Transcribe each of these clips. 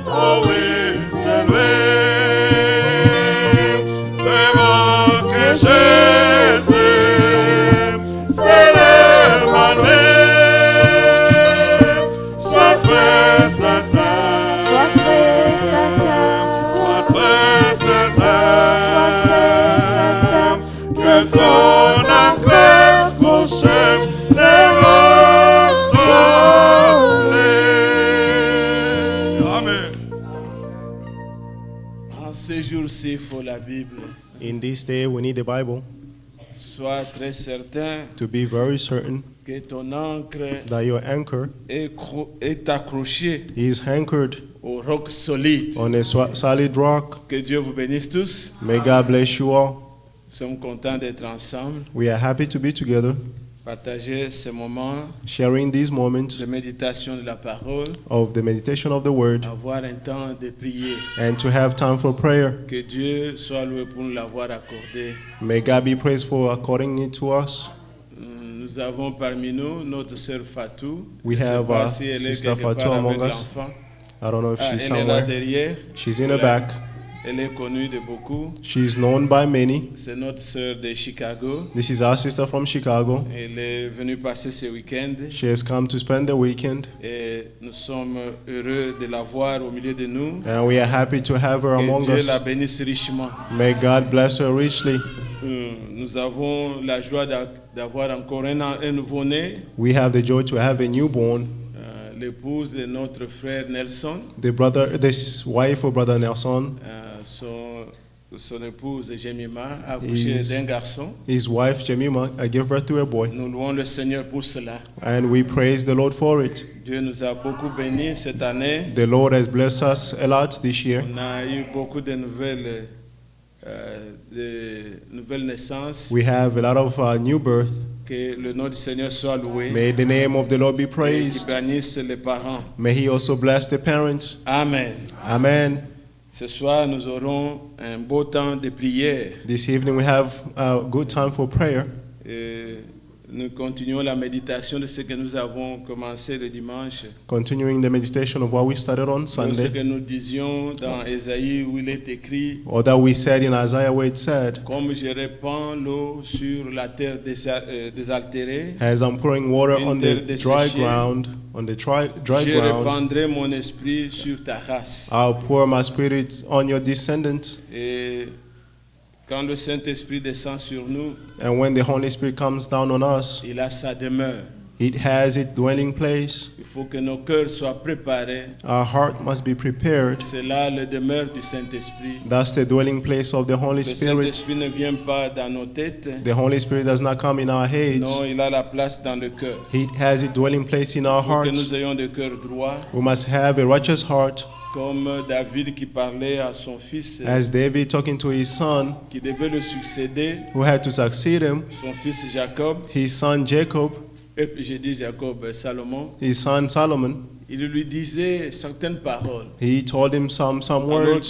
oh oui, c'est lui. C'est moi que Jésus, c'est l'Emmanuel. Sois très certain, Sois très certain, sois très certain que ton âme accrochée ne Amen. En ces jours-ci, il faut la Bible. In this day, we need the Bible Sois très certain to be very certain que ton ancre that your anchor est accrochée is anchored au roc solide. on a solid rock. Que Dieu vous bénisse tous. May God bless you all. Nous sommes contents d'être ensemble, We are happy to be together, partager ces moments sharing these moments de méditation de la parole, of the meditation of the Word avoir un temps de prier. and to have time for prayer. Que Dieu soit loué pour nous l'avoir accordé. May God be praised for according it to us. Nous avons parmi nous notre sœur Fatou. We Je sais have pas si elle est Sister quelque Fatou part among avec us. l'enfant. I don't know if she's Elle est là somewhere. derrière. She's in the back. Elle est connue de beaucoup. She's known by many. C'est notre sœur de Chicago. This is our sister from Chicago. Elle est venue passer ce week-end She has come to spend the weekend, et nous sommes heureux de la voir au milieu de nous. and we are happy to have her Que among Dieu us. la bénisse richement. May God bless her richly. Nous avons la joie d'avoir encore un nouveau-né, We have the joy to have a newborn. l'épouse de notre frère Nelson. This wife of Brother Nelson, Son épouse Jemima a accouché d'un garçon. his wife Jemima, gave birth to a boy, Nous louons le Seigneur pour cela. and we praise the Lord for it. Dieu nous a beaucoup bénis cette année. The Lord has blessed us a lot this year. On a eu beaucoup de nouvelles naissances. We have a lot of new birth. Que le nom du Seigneur soit loué. May the name of the Lord be Et qu'il praised. bénisse les parents. May He also bless the parents. Amen. Amen. Ce soir, nous aurons un beau temps de prière. This evening we have a good time for prayer. Et nous continuons la méditation de ce que nous avons commencé le dimanche. Continuing the meditation of what we started on Ce Sunday, que nous disions dans Ésaïe où il est écrit, or that we said in Isaiah where it said, comme je répands l'eau sur la terre désaltérée, as I'm pouring water on the dry desséchée, ground, dry je ground, répandrai mon esprit sur ta race. I'll pour my spirit on your descendants. Et quand le Saint-Esprit descend sur nous, And when the Holy Spirit comes down on us, il a sa demeure. it has its dwelling place. Il faut que nos cœurs soient préparés. Our heart must be prepared. C'est là le demeure du Saint-Esprit. That's the dwelling place of the Holy Le Spirit. Saint-Esprit ne vient pas dans nos têtes. The Holy Spirit does not come in our heads. Non, il a la place dans le cœur. He has its dwelling place in our Il faut que hearts. nous ayons des cœurs droits, We must have a righteous heart, comme David qui parlait à son fils as David talking to his son, qui devait le succéder, who had to succeed him, son fils Jacob, his son Jacob, et puis j'ai dit Jacob, Salomon. his son Solomon. Il lui disait certaines paroles. He told him some Alors words.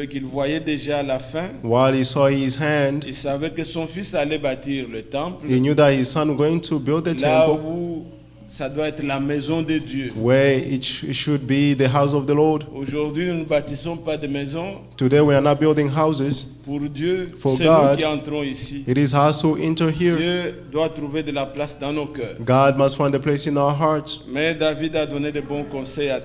qu'il voyait déjà la fin, While he saw his hand, il savait que son fils allait bâtir le temple, he knew that his son was going to build the là temple, où ça doit être la maison de Dieu. where it should be the house of the Lord. Aujourd'hui, nous ne bâtissons pas de maison Today we are not building houses pour Dieu. For C'est God. nous qui entrons ici. It is us who enter here. Dieu doit trouver de la place dans nos cœurs. God must find a place in our hearts. Mais David a donné de bons conseils à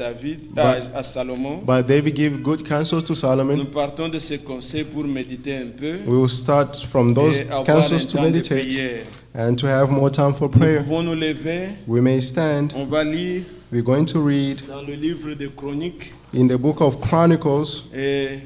à Salomon. But David gave good counsels to Nous Solomon. partons de ces conseils pour méditer un peu We will start from those et avoir un counsels to temps de meditate prière. and to have more time for Nous prayer. pouvons nous lever. We may stand. On va lire We're going to read dans le livre de Chroniques. in the book of Chronicles. Et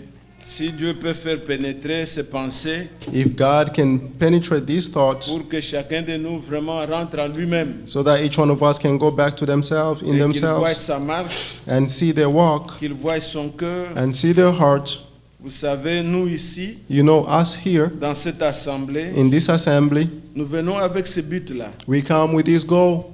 si Dieu peut faire pénétrer ces pensées If God can penetrate these thoughts pour que chacun de nous vraiment rentre en lui-même, so that each one of us can go back to themselves, et in qu'il voie themselves, sa marche, and see their walk qu'il voie son cœur. and see their heart. Vous savez, nous ici, You know, us here dans cette assemblée, in this assembly, nous venons avec ce but-là. we come with this goal.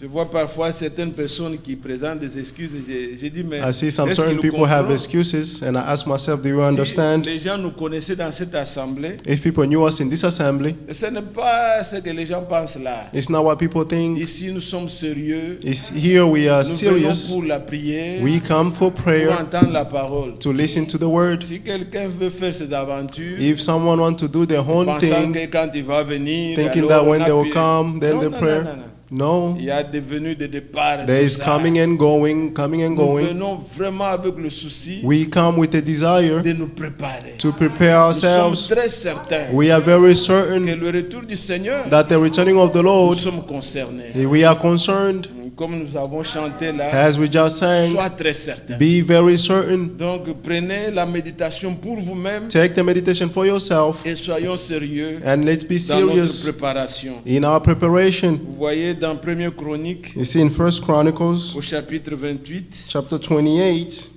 Je vois parfois certaines personnes qui présentent des excuses. J'ai dit, mais I see some est-ce certain qu'ils people have comprennent? excuses, and I ask myself, do you Si understand? les gens nous connaissaient dans cette assemblée, If people knew us in this assembly, ce n'est pas ce que les gens pensent là. it's not what people think. Ici, nous sommes sérieux. It's here we are Nous venons serious. pour la prière, We come for pour prayer, entendre la parole. to listen to the word. Si quelqu'un veut faire ses aventures, If someone wants to do their own pensant thing, que quand il va venir, thinking alors that on when they will appuie- come, then Non, the non, prayer. non, non, non. No, Il y a des venues, des départs. there tout is ça. coming and going, coming and Nous going. venons vraiment avec le souci We come with a desire de nous préparer. to prepare Nous sommes ourselves. très certains We are very que certain le retour du Seigneur, that the returning of the nous Lord, sommes concernés. we are concerned, Comme nous avons chanté là, as we just sang, sois très certain. be very certain. Donc prenez la méditation pour vous-même Take the meditation for yourself, et soyons sérieux and let's be dans notre serious préparation. in our preparation. Vous voyez dans 1er Chronique, You see in 1 Chronicles au chapitre 28, chapter 28,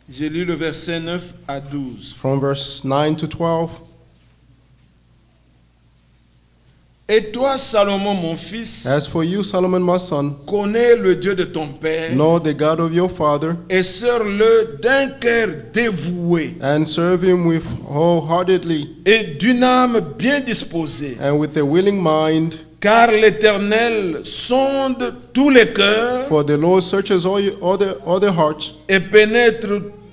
j'ai lu le verset 9 à 12. from verse 9 to 12. Et toi, Salomon, mon fils, As for you, Solomon, my son, connais le Dieu de ton père know the God of your father, et sers-le d'un cœur dévoué and serve him with wholeheartedly et d'une âme bien disposée. and with a willing mind. Car l'Éternel sonde tous les cœurs For the Lord searches all the hearts, et pénètre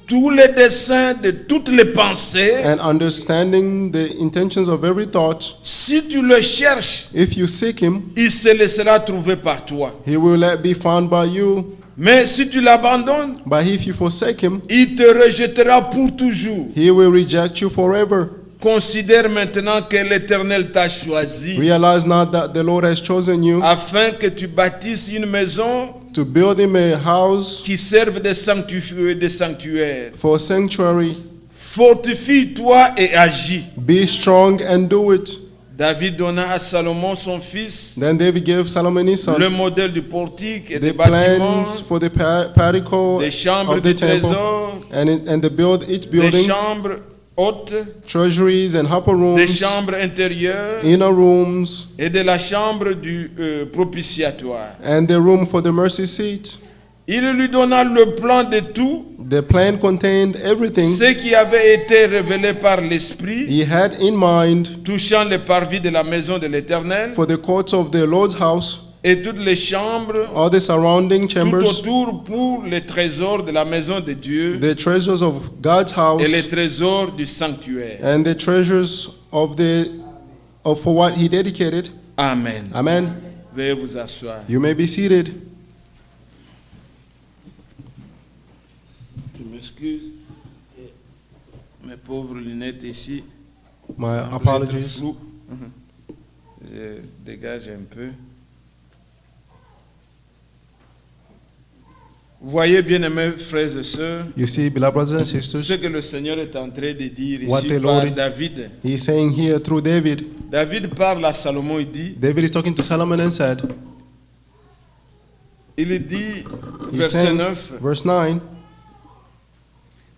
tous les desseins de toutes les pensées. and understanding the intentions of every thought. Si tu le cherches, If you seek him, il se laissera trouver par toi. he will be found by you. Mais si tu l'abandonnes, But if you forsake him, il te rejettera pour toujours. he will reject you forever. Considère maintenant que l'Éternel t'a choisi Realize not that the Lord has chosen you afin que tu bâtisses une maison to build him a house qui serve de sanctuaire. for a sanctuary. Fortifie-toi et agis. Be strong and do it. David donna à Salomon son fils Then David gave Solomon his son le modèle du portique et des the bâtiments, plans for the particle des chambres of du the temple, trésor, and the each des building, chambres hautes, treasuries and upper des rooms, chambres intérieures inner rooms, et de la chambre du propitiatoire. and the room for the mercy seat. Il lui donna le plan de tout The plan contained everything ce qui avait été révélé par l'Esprit he had in mind touchant les parvis de la maison de l'Éternel for the courts of the Lord's house, et toutes les chambres all the surrounding tout chambers, autour pour les trésors de la maison de Dieu the treasures of God's house, et les trésors du sanctuaire. and the treasures of for what he dedicated. Amen. Amen. Veuillez vous asseoir. You may be seated. Je m'excuse. Mes pauvres lunettes ici. My semblent être apologies. floues. Je dégage un peu. Vous voyez, bien-aimés frères et sœurs, You see, beloved brothers and ce sisters, que le Seigneur est en train de dire What ici the par Lord- David. he's saying here through David. David parle à Salomon, il dit, David is talking to Solomon and said, il dit, he's verset saying, 9, verse 9,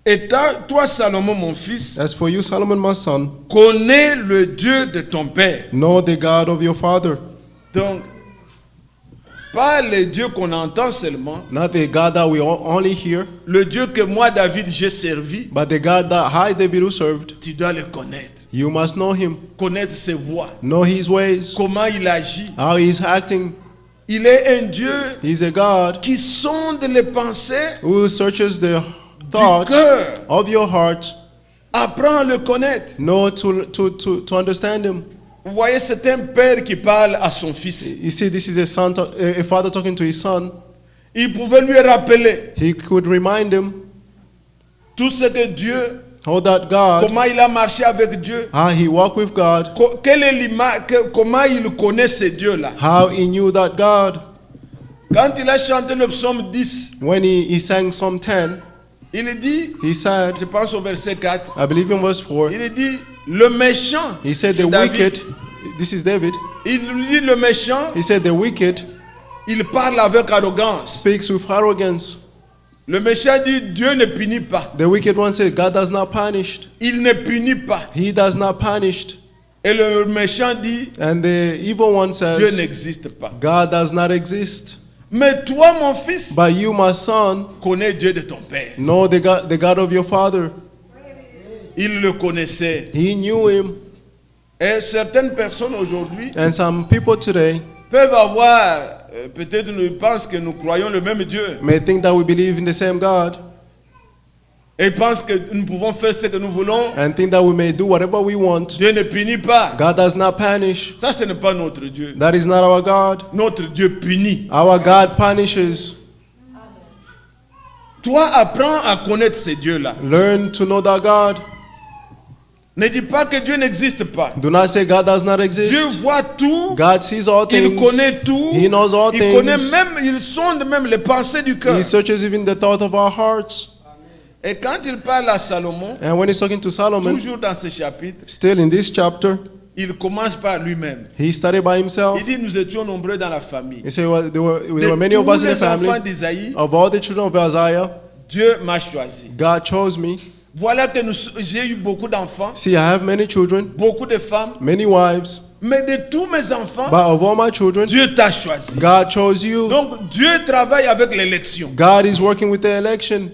et toi, Salomon, mon fils, as for you, Solomon, my son, connais le Dieu de ton père. know the God of your father. Donc, pas le Dieu qu'on entend seulement, Not the God that we only hear, le Dieu que moi, David, j'ai servi, but the God that I, David, who served. tu dois le connaître. You must know him, Connaître ses voies, know his ways, comment il agit. how he's acting. Il est un Dieu He's a God qui sonde les pensées who searches the du thoughts cœur. of your heart. Apprends à le connaître. Know to understand him. Vous voyez, c'est un père qui parle à son fils. You see, this is a father talking to his son. Il pouvait lui rappeler He could remind him tout ce que Dieu, how that God, comment il a marché avec Dieu, how he walked with God, quelle est comment il connaît ce Dieu-là. how he knew that God. Quand il a chanté le psaume 10, When he sang Psalm 10, il dit, he said, je pense au verset 4, I believe in verse 4, il dit, le méchant, he said c'est the David. wicked, this is David, Il dit le méchant, he said the wicked il parle avec arrogance. speaks with arrogance. Le méchant dit, Dieu ne punit pas. The wicked one said, God does not punish. Il ne punit pas. He does not punish. Et le méchant dit, And the evil one Dieu says, n'existe pas. God does not exist. Mais toi, mon fils, But you, my son, connais Dieu de ton père. know the God of your father. Il le connaissait. He knew him. Et certaines personnes aujourd'hui And some people today peuvent avoir, peut-être nous pensent que nous croyons le même Dieu. may think that we believe in the same God Et pensent que nous pouvons faire ce que nous voulons. and think that we may do whatever we want. Dieu ne punit pas. God does not punish. Ça, ce n'est pas notre Dieu. That is not our God. Notre Dieu punit. Our God punishes. Toi, apprends à connaître ces dieux-là. Learn to know that God. Ne dis pas que Dieu n'existe pas. Do not say God does not Dieu exist. voit tout. God sees all Il things. connaît tout. He knows all Il connaît things. même, il sonde même les pensées du cœur. He searches even the thought of our hearts. Et quand il parle à Salomon, And when he's talking to Solomon, toujours dans ce chapitre, still in this chapter, il commence par lui-même. he studied by himself. Il dit, nous étions nombreux dans la famille. He said, well, there were De many of tous us in the les enfants family. d'Isaïe, Of all the children of Isaiah, Dieu m'a choisi. God chose me. Voilà que j'ai eu beaucoup d'enfants, See, I have many children, beaucoup de femmes, many wives, mais de tous mes enfants, but of all my children, Dieu t'a choisi. God chose you. Donc Dieu travaille avec l'élection. God is working with the election.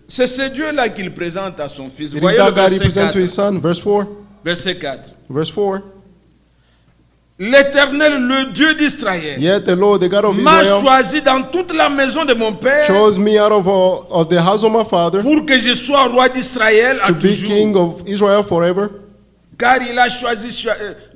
C'est ce Dieu-là qu'il présente à son fils. It is Voyez that le God he verset presents to 4. his son. Verse 4. Verset 4. Verse 4. L'Éternel, le Dieu d'Israël, Yet the Lord, the God of m'a Israel, choisi dans toute la maison de mon père chose me out of the house of my father pour que je sois roi d'Israël à to be toujours. king of Israel forever. Car il a choisi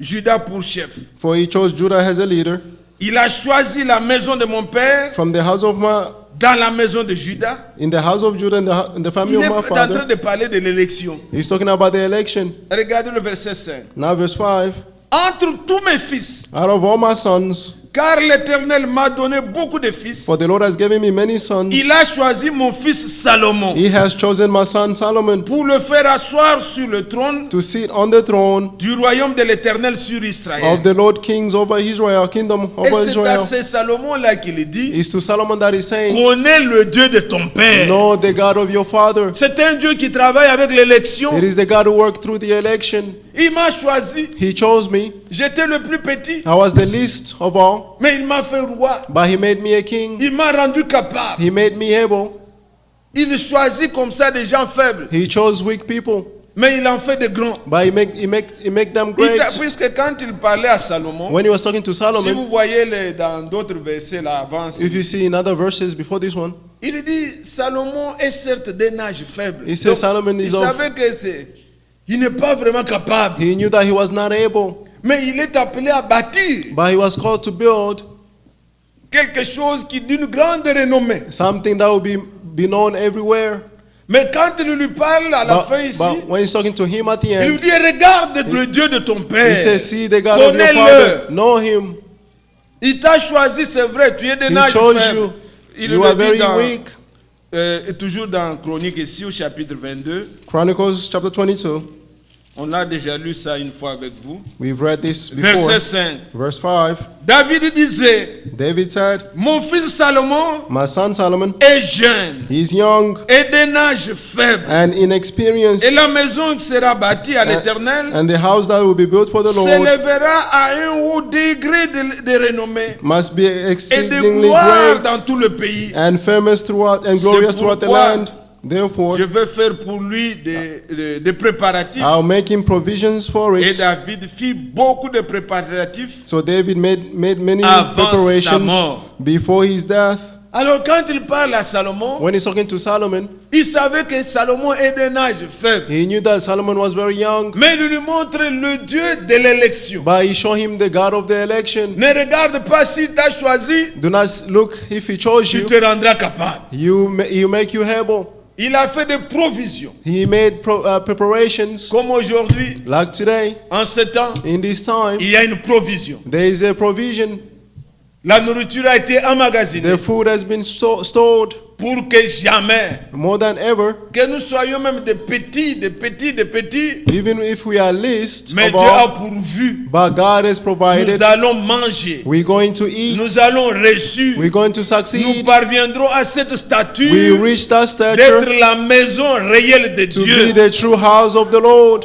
Judas pour chef. For he chose Judah as a leader. Il a choisi la maison de mon père From the house of my, dans la maison de Judas. in the house of Judah, in the family Il of est my en train father. de parler de l'élection. He's talking about the election. Regardez le verset 5. Now verse 5. Entre tous mes fils, Out of all my sons, car l'Éternel m'a donné beaucoup de fils, for the Lord has given me many sons, il a choisi mon fils Salomon he has chosen my son Solomon pour le faire asseoir sur le trône to sit on the throne du royaume de l'Éternel sur Israël. of the Lord kings over Israel, kingdom Et over c'est à Israel. ce Salomon-là qu'il dit, It's to Solomon that he's saying, connais le Dieu de ton père. know the God of your father. C'est un Dieu qui travaille avec l'élection. It is the God who worked through the election. Il m'a choisi. He chose me. J'étais le plus petit, I was the least of all, mais il m'a fait roi. but he made me a king. Il m'a rendu capable. He made me able. Il choisit comme ça des gens faibles, He chose weak people, mais il en fait des grands. but he make them great. Puisque quand il parlait à Salomon, When he was talking to si Solomon, vous voyez dans d'autres versets là avant, if you see in other verses before this one, il dit Salomon est certes d'un âge faible. He says Solomon is il of- savait que il n'est pas vraiment capable, he knew that he was not able, mais il est appelé à bâtir but he was called to build quelque chose qui d'une grande renommée. something that will be known everywhere. Mais quand il lui parle à la fin ici, But when he's talking to him at the il lui end, dit regarde le Dieu de ton he père. says, see the God of your Connais-le. father, know him. Il t'a choisi, c'est vrai, tu es d'un He âge chose faible. you. Il You le are dit very dans, weak. toujours dans Chronique ici au chapitre 22. Chronicles chapter 22. On a déjà lu ça une fois avec vous. We've read this before. Verset 5. Verse 5. David disait, David said, mon fils Salomon my son Solomon, est jeune he's young et d'un âge faible. and inexperienced, Et la maison qui sera bâtie à l'Éternel and the house that will be built for the Lord s'élèvera à un haut degré de renommée must be et de exceedingly gloire great dans tout le pays. and famous throughout and glorious throughout the pourquoi land. Therefore, Je vais faire pour lui des préparatifs. I'll make him provisions for Et it. David fit beaucoup de préparatifs. So David made many Avant sa preparations mort. before his death. Alors quand il parle à Salomon, When he's talking to Solomon, il savait que Salomon est d'un âge faible. he knew that Solomon was very young, Mais il lui montre le Dieu de l'élection. but he showed him the God of the election. Ne regarde pas s'il t'a choisi, Do not look if he chose tu you. te rendras capable. He make you able. Il a fait des provisions. He made preparations Comme aujourd'hui, like today. en ce temps, In this time, il y a une provision. there is a provision. La nourriture a été emmagasinée The food has been stored pour que jamais, more than ever. que nous soyons même des petits, Even if we are least mais of Dieu a all, pourvu. but God has provided. Nous allons manger. We're going to eat. Nous allons réussir. We're going to Nous succeed. parviendrons à cette We stature reach that stature d'être la maison réelle de to be Dieu. the true house of the Lord.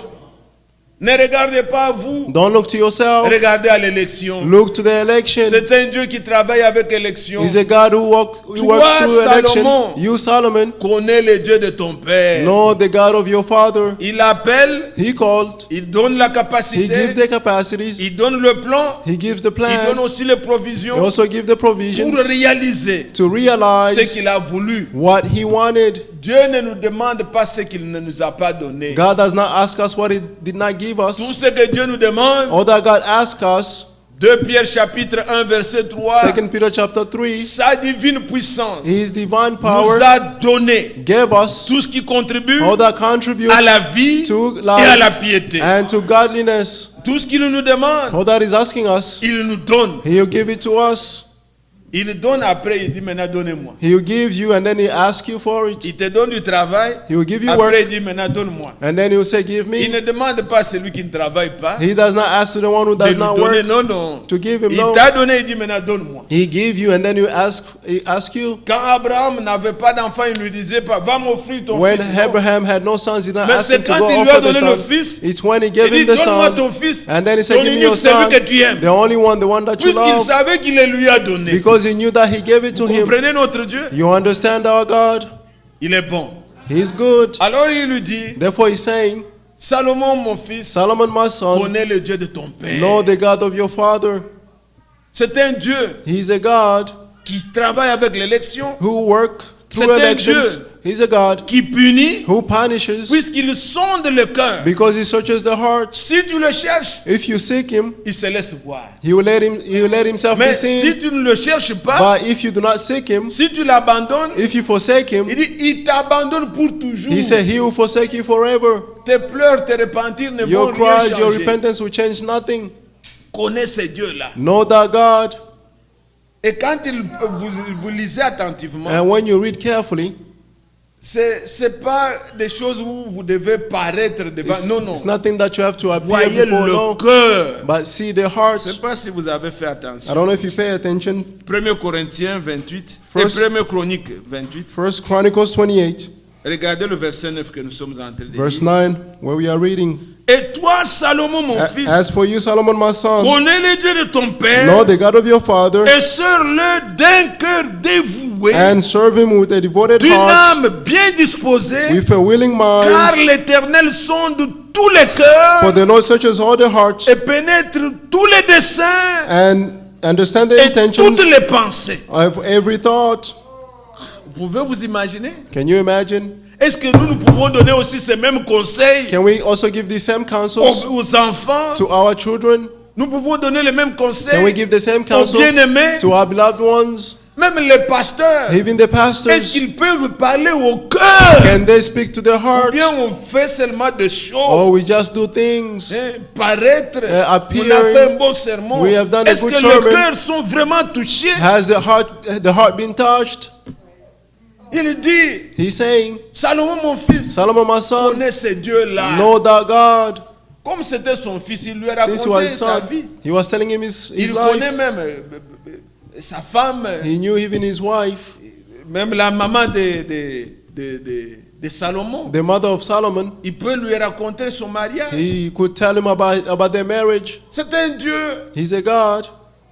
Ne regardez pas à vous, Don't look to yourself. regardez à l'élection. Look to the election. C'est un Dieu qui travaille avec l'élection. He's a God who works through election. Salomon, You, Solomon, connais le Dieu de ton père. know the God of your father. Il appelle, He called. il donne la He capacité, gives the capacities. il donne le plan, He gives the il donne plan. aussi les He provisions also gives the pour provisions réaliser to ce realize qu'il a voulu. what he wanted. Dieu ne nous demande pas ce qu'il ne nous a pas donné. God does not ask us what he did not give Tout us. ce que Dieu nous demande, All that God asks us, 2 Pierre chapitre 1 verset 3, 2 Peter chapter 3, sa divine puissance his divine nous power a donné gave us tout ce qui contribue all that contributes à la vie to et à la life piété. and to godliness. Tout ce qu'il nous demande, All that he's asking us, il nous donne. he'll give it to us. Il donne après, il dit maintenant donnez-moi. He'll give you and then he'll ask you for it. Il te donne du travail, He will give you après work il dit maintenant donne-moi. and then he'll say, give Il me. ne demande pas à celui qui ne travaille pas He does not ask to the one who de does lui not donner, work non, non. to give him. Il No. t'a donné, il dit maintenant donne-moi. He give you and then he ask you. Quand Abraham n'avait pas d'enfant, il lui disait pas, va m'offrir ton When fils. Non. Abraham had no sons, he did not Mais ask c'est him to quand go il lui a offer the donné le son. fils, It's when he il gave dit him the donne-moi son. ton fils, And then he said, ton give me your unique, celui son, que tu aimes. the only one, the one that you Puisqu'il love. savait qu'il le lui a donné. Because he knew that he gave it to Vous him. comprenez notre Dieu? You understand our God? Il est bon. He's good. Alors il lui dit, Therefore he's saying, Salomon mon fils, Solomon my son, connais le Dieu de ton père. know the God of your father. C'est un Dieu He's a God qui travaille avec l'élection, who works through C'est un elections. Dieu. He's a God qui punit, who punishes puisqu'il sonde le cœur. because he searches the heart. Si tu le cherches, If you seek him, il se laisse voir. he will let himself be Mais si seen. tu ne le cherches pas, But if you do not seek him, si tu l'abandonnes, if you forsake him, il dit, il t'abandonne pour toujours. he said he will forsake you forever. Tes pleurs, tes repentirs ne Your vont rien cries, your changer. repentance will change nothing. Connais ce Dieu-là. Know that God. Et quand vous lisez attentivement, And when you read carefully, c'est pas des choses où vous devez paraître devant. it's, Non, non. it's nothing that you have to appear Voyez before. le No. cœur. But see the Je ne heart. sais pas si vous avez fait I attention. don't know if you pay attention. 1 Corinthiens 28 First- et 1 Chronique 28. First Chronicles 28, Regardez le verset 9 que nous sommes en train de verse lire. 9, where we are reading. Et toi, Salomon, mon fils, As for you, Solomon, my son, connais le Dieu de ton père know the God of your father, et sers-le d'un cœur dévoué, and serve him with a devoted d'une heart, âme bien disposée, with a willing car mind. l'Éternel sonde tous les cœurs For the Lord searches all the hearts et pénètre tous les desseins and understand the et intentions toutes les pensées. of every thought. Vous pouvez vous imaginer? Can you imagine? Est-ce que nous pouvons donner aussi ces mêmes conseils Can we also give the same counsels aux enfants? to our children? Nous pouvons donner les mêmes Can we conseils give the same aux counsel bien-aimés, to our beloved ones? même les pasteurs. Even the Est-ce pastors, qu'ils peuvent parler au cœur? can they speak to their Ou hearts? bien on fait seulement des choses, Or we just do things? paraître, appearing, on a fait un bon sermon. we have done a Est-ce good que sermon. les cœurs sont vraiment touchés? Has the heart been touched? Il dit, He's saying, Salomon mon fils, Solomon my son, connaît ce Dieu-là. know that God. Comme c'était son fils, il lui a Since he was raconté his sa son, vie. he was telling him his Il connaît life. même sa femme, He knew even his wife, même la maman de Salomon. the mother of Solomon. Il peut lui raconter son mariage. He could tell him about their marriage. C'est un Dieu. He's a God.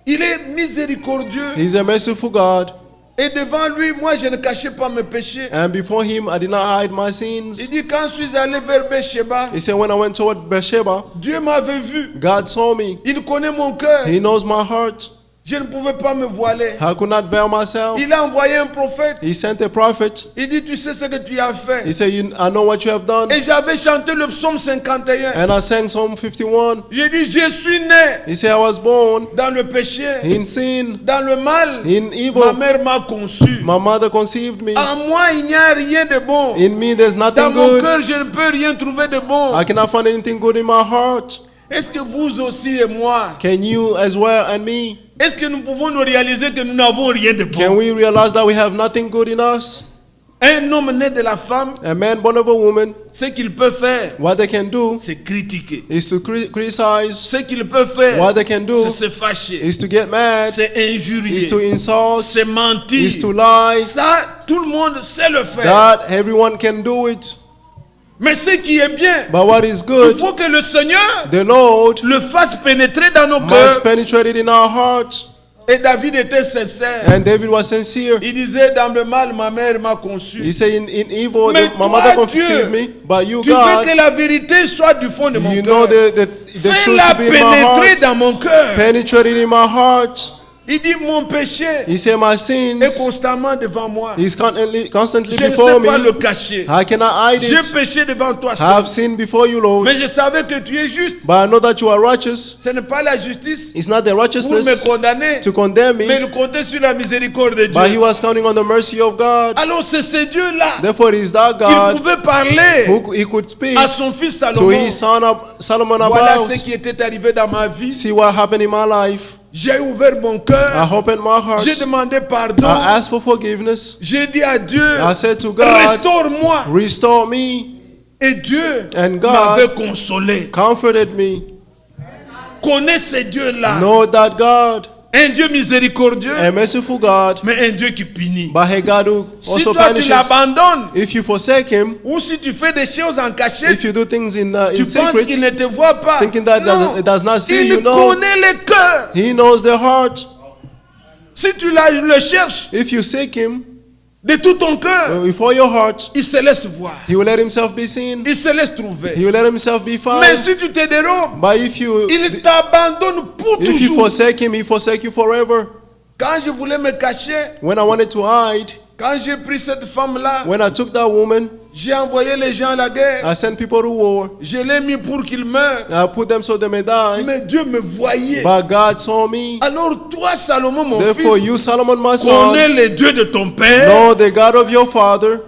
Il est miséricordieux. He's a merciful God. Et devant lui, moi, je ne cachais pas mes péchés. And before him, I did not hide my Il sins. dit, quand je suis allé vers Beersheba, He said, when I went toward Bathsheba, Dieu m'avait vu. God saw me. Il connaît mon cœur. He knows my heart. Je ne pouvais pas me voiler. I could not veil myself. Il a envoyé un prophète. He sent a prophet. Il dit, tu sais ce que tu as fait. He said, I know what you have done. Et j'avais chanté le psaume 51. And I sang Psalm 51. J'ai dit, je suis né He said, I was born dans le péché, in sin, dans le mal. in Ma evil. mère m'a conçu. My mother conceived me. En moi, il n'y a rien de bon. In me, there's Dans nothing mon good. cœur, je ne peux rien trouver de bon. I cannot find anything good in my heart. Est-ce que vous aussi et moi, Can you as well and me? est-ce que nous pouvons nous réaliser que nous n'avons rien de Can bon? we realize that we have nothing good in us? Un homme né de la femme, A man born of a woman, ce qu'il peut faire, what they can do c'est critiquer. is to criticize. Ce qu'il peut faire, What they can do c'est se fâcher. is to get mad, C'est injurier. is to insult, C'est mentir. is to lie. Ça, tout le monde sait le faire. That everyone can do it. Mais ce qui est bien, But what is il good, faut que le Seigneur the Lord le fasse pénétrer dans nos must cœurs. penetrate it in our hearts. Et David était sincère. And David was sincere. Il disait, dans le mal, ma mère m'a conçu. He said, in evil, Mais my toi, mother Dieu, conceived me. But you, Tu veux God, que la vérité soit du fond de mon you know cœur. the truth Fais-la to be in my pénétrer heart. dans mon cœur. Penetrate it in my heart. Il dit, mon péché He said, my est sins constamment devant moi. is constantly Je ne before sais me. pas le cacher. How can I hide J'ai it? péché devant toi I seul. have sinned before you, Lord. Mais je savais que tu es juste. But I know that you are righteous. Ce n'est pas la justice It's not the pour me righteousness condamner, to condemn mais me, il comptait sur la miséricorde de but he Dieu. was counting on the mercy of God. Alors c'est ce Dieu-là Therefore, it is that qui God pouvait parler who he could speak à son fils to Salomon. his son Solomon Voilà about. ce qui était arrivé dans ma vie. See what happened in my life. J'ai ouvert mon I cœur. opened my heart. J'ai demandé pardon. I asked for forgiveness. J'ai dit à Dieu, I said to God, restaure-moi. restore me. Et Dieu And God m'avait consolé. comforted me. Connais ce Dieu-là. Know that God, Un Dieu miséricordieux, a merciful God, mais un Dieu qui punit. but a God who Si also toi tu punishes. l'abandonnes, If you forsake Him, ou si tu fais des choses en cachette, if you do things in tu penses secret, qu'il ne te voit pas. thinking that Non. it does not see Il you, no. connaît le cœur. He knows the heart. Si tu le cherches If you seek Him de tout ton cœur, with all your heart, il se laisse voir. He will let Himself be seen. Il se laisse trouver. He will let Himself be found. Mais si tu te dérobes, But if you t'abandonne pour if you toujours. forsake Him, He forsake you forever. Quand je voulais me cacher, When I wanted to hide, quand j'ai pris cette femme-là, when I took that woman, j'ai envoyé les gens à la guerre. I sent people to war. Je l'ai mis pour qu'il meure. I put them so they may die. Mais Dieu me voyait. But God saw me. Alors toi, Salomon, mon Therefore, fils, you, Solomon, my son, connais le Dieu de ton père. know the God of your father.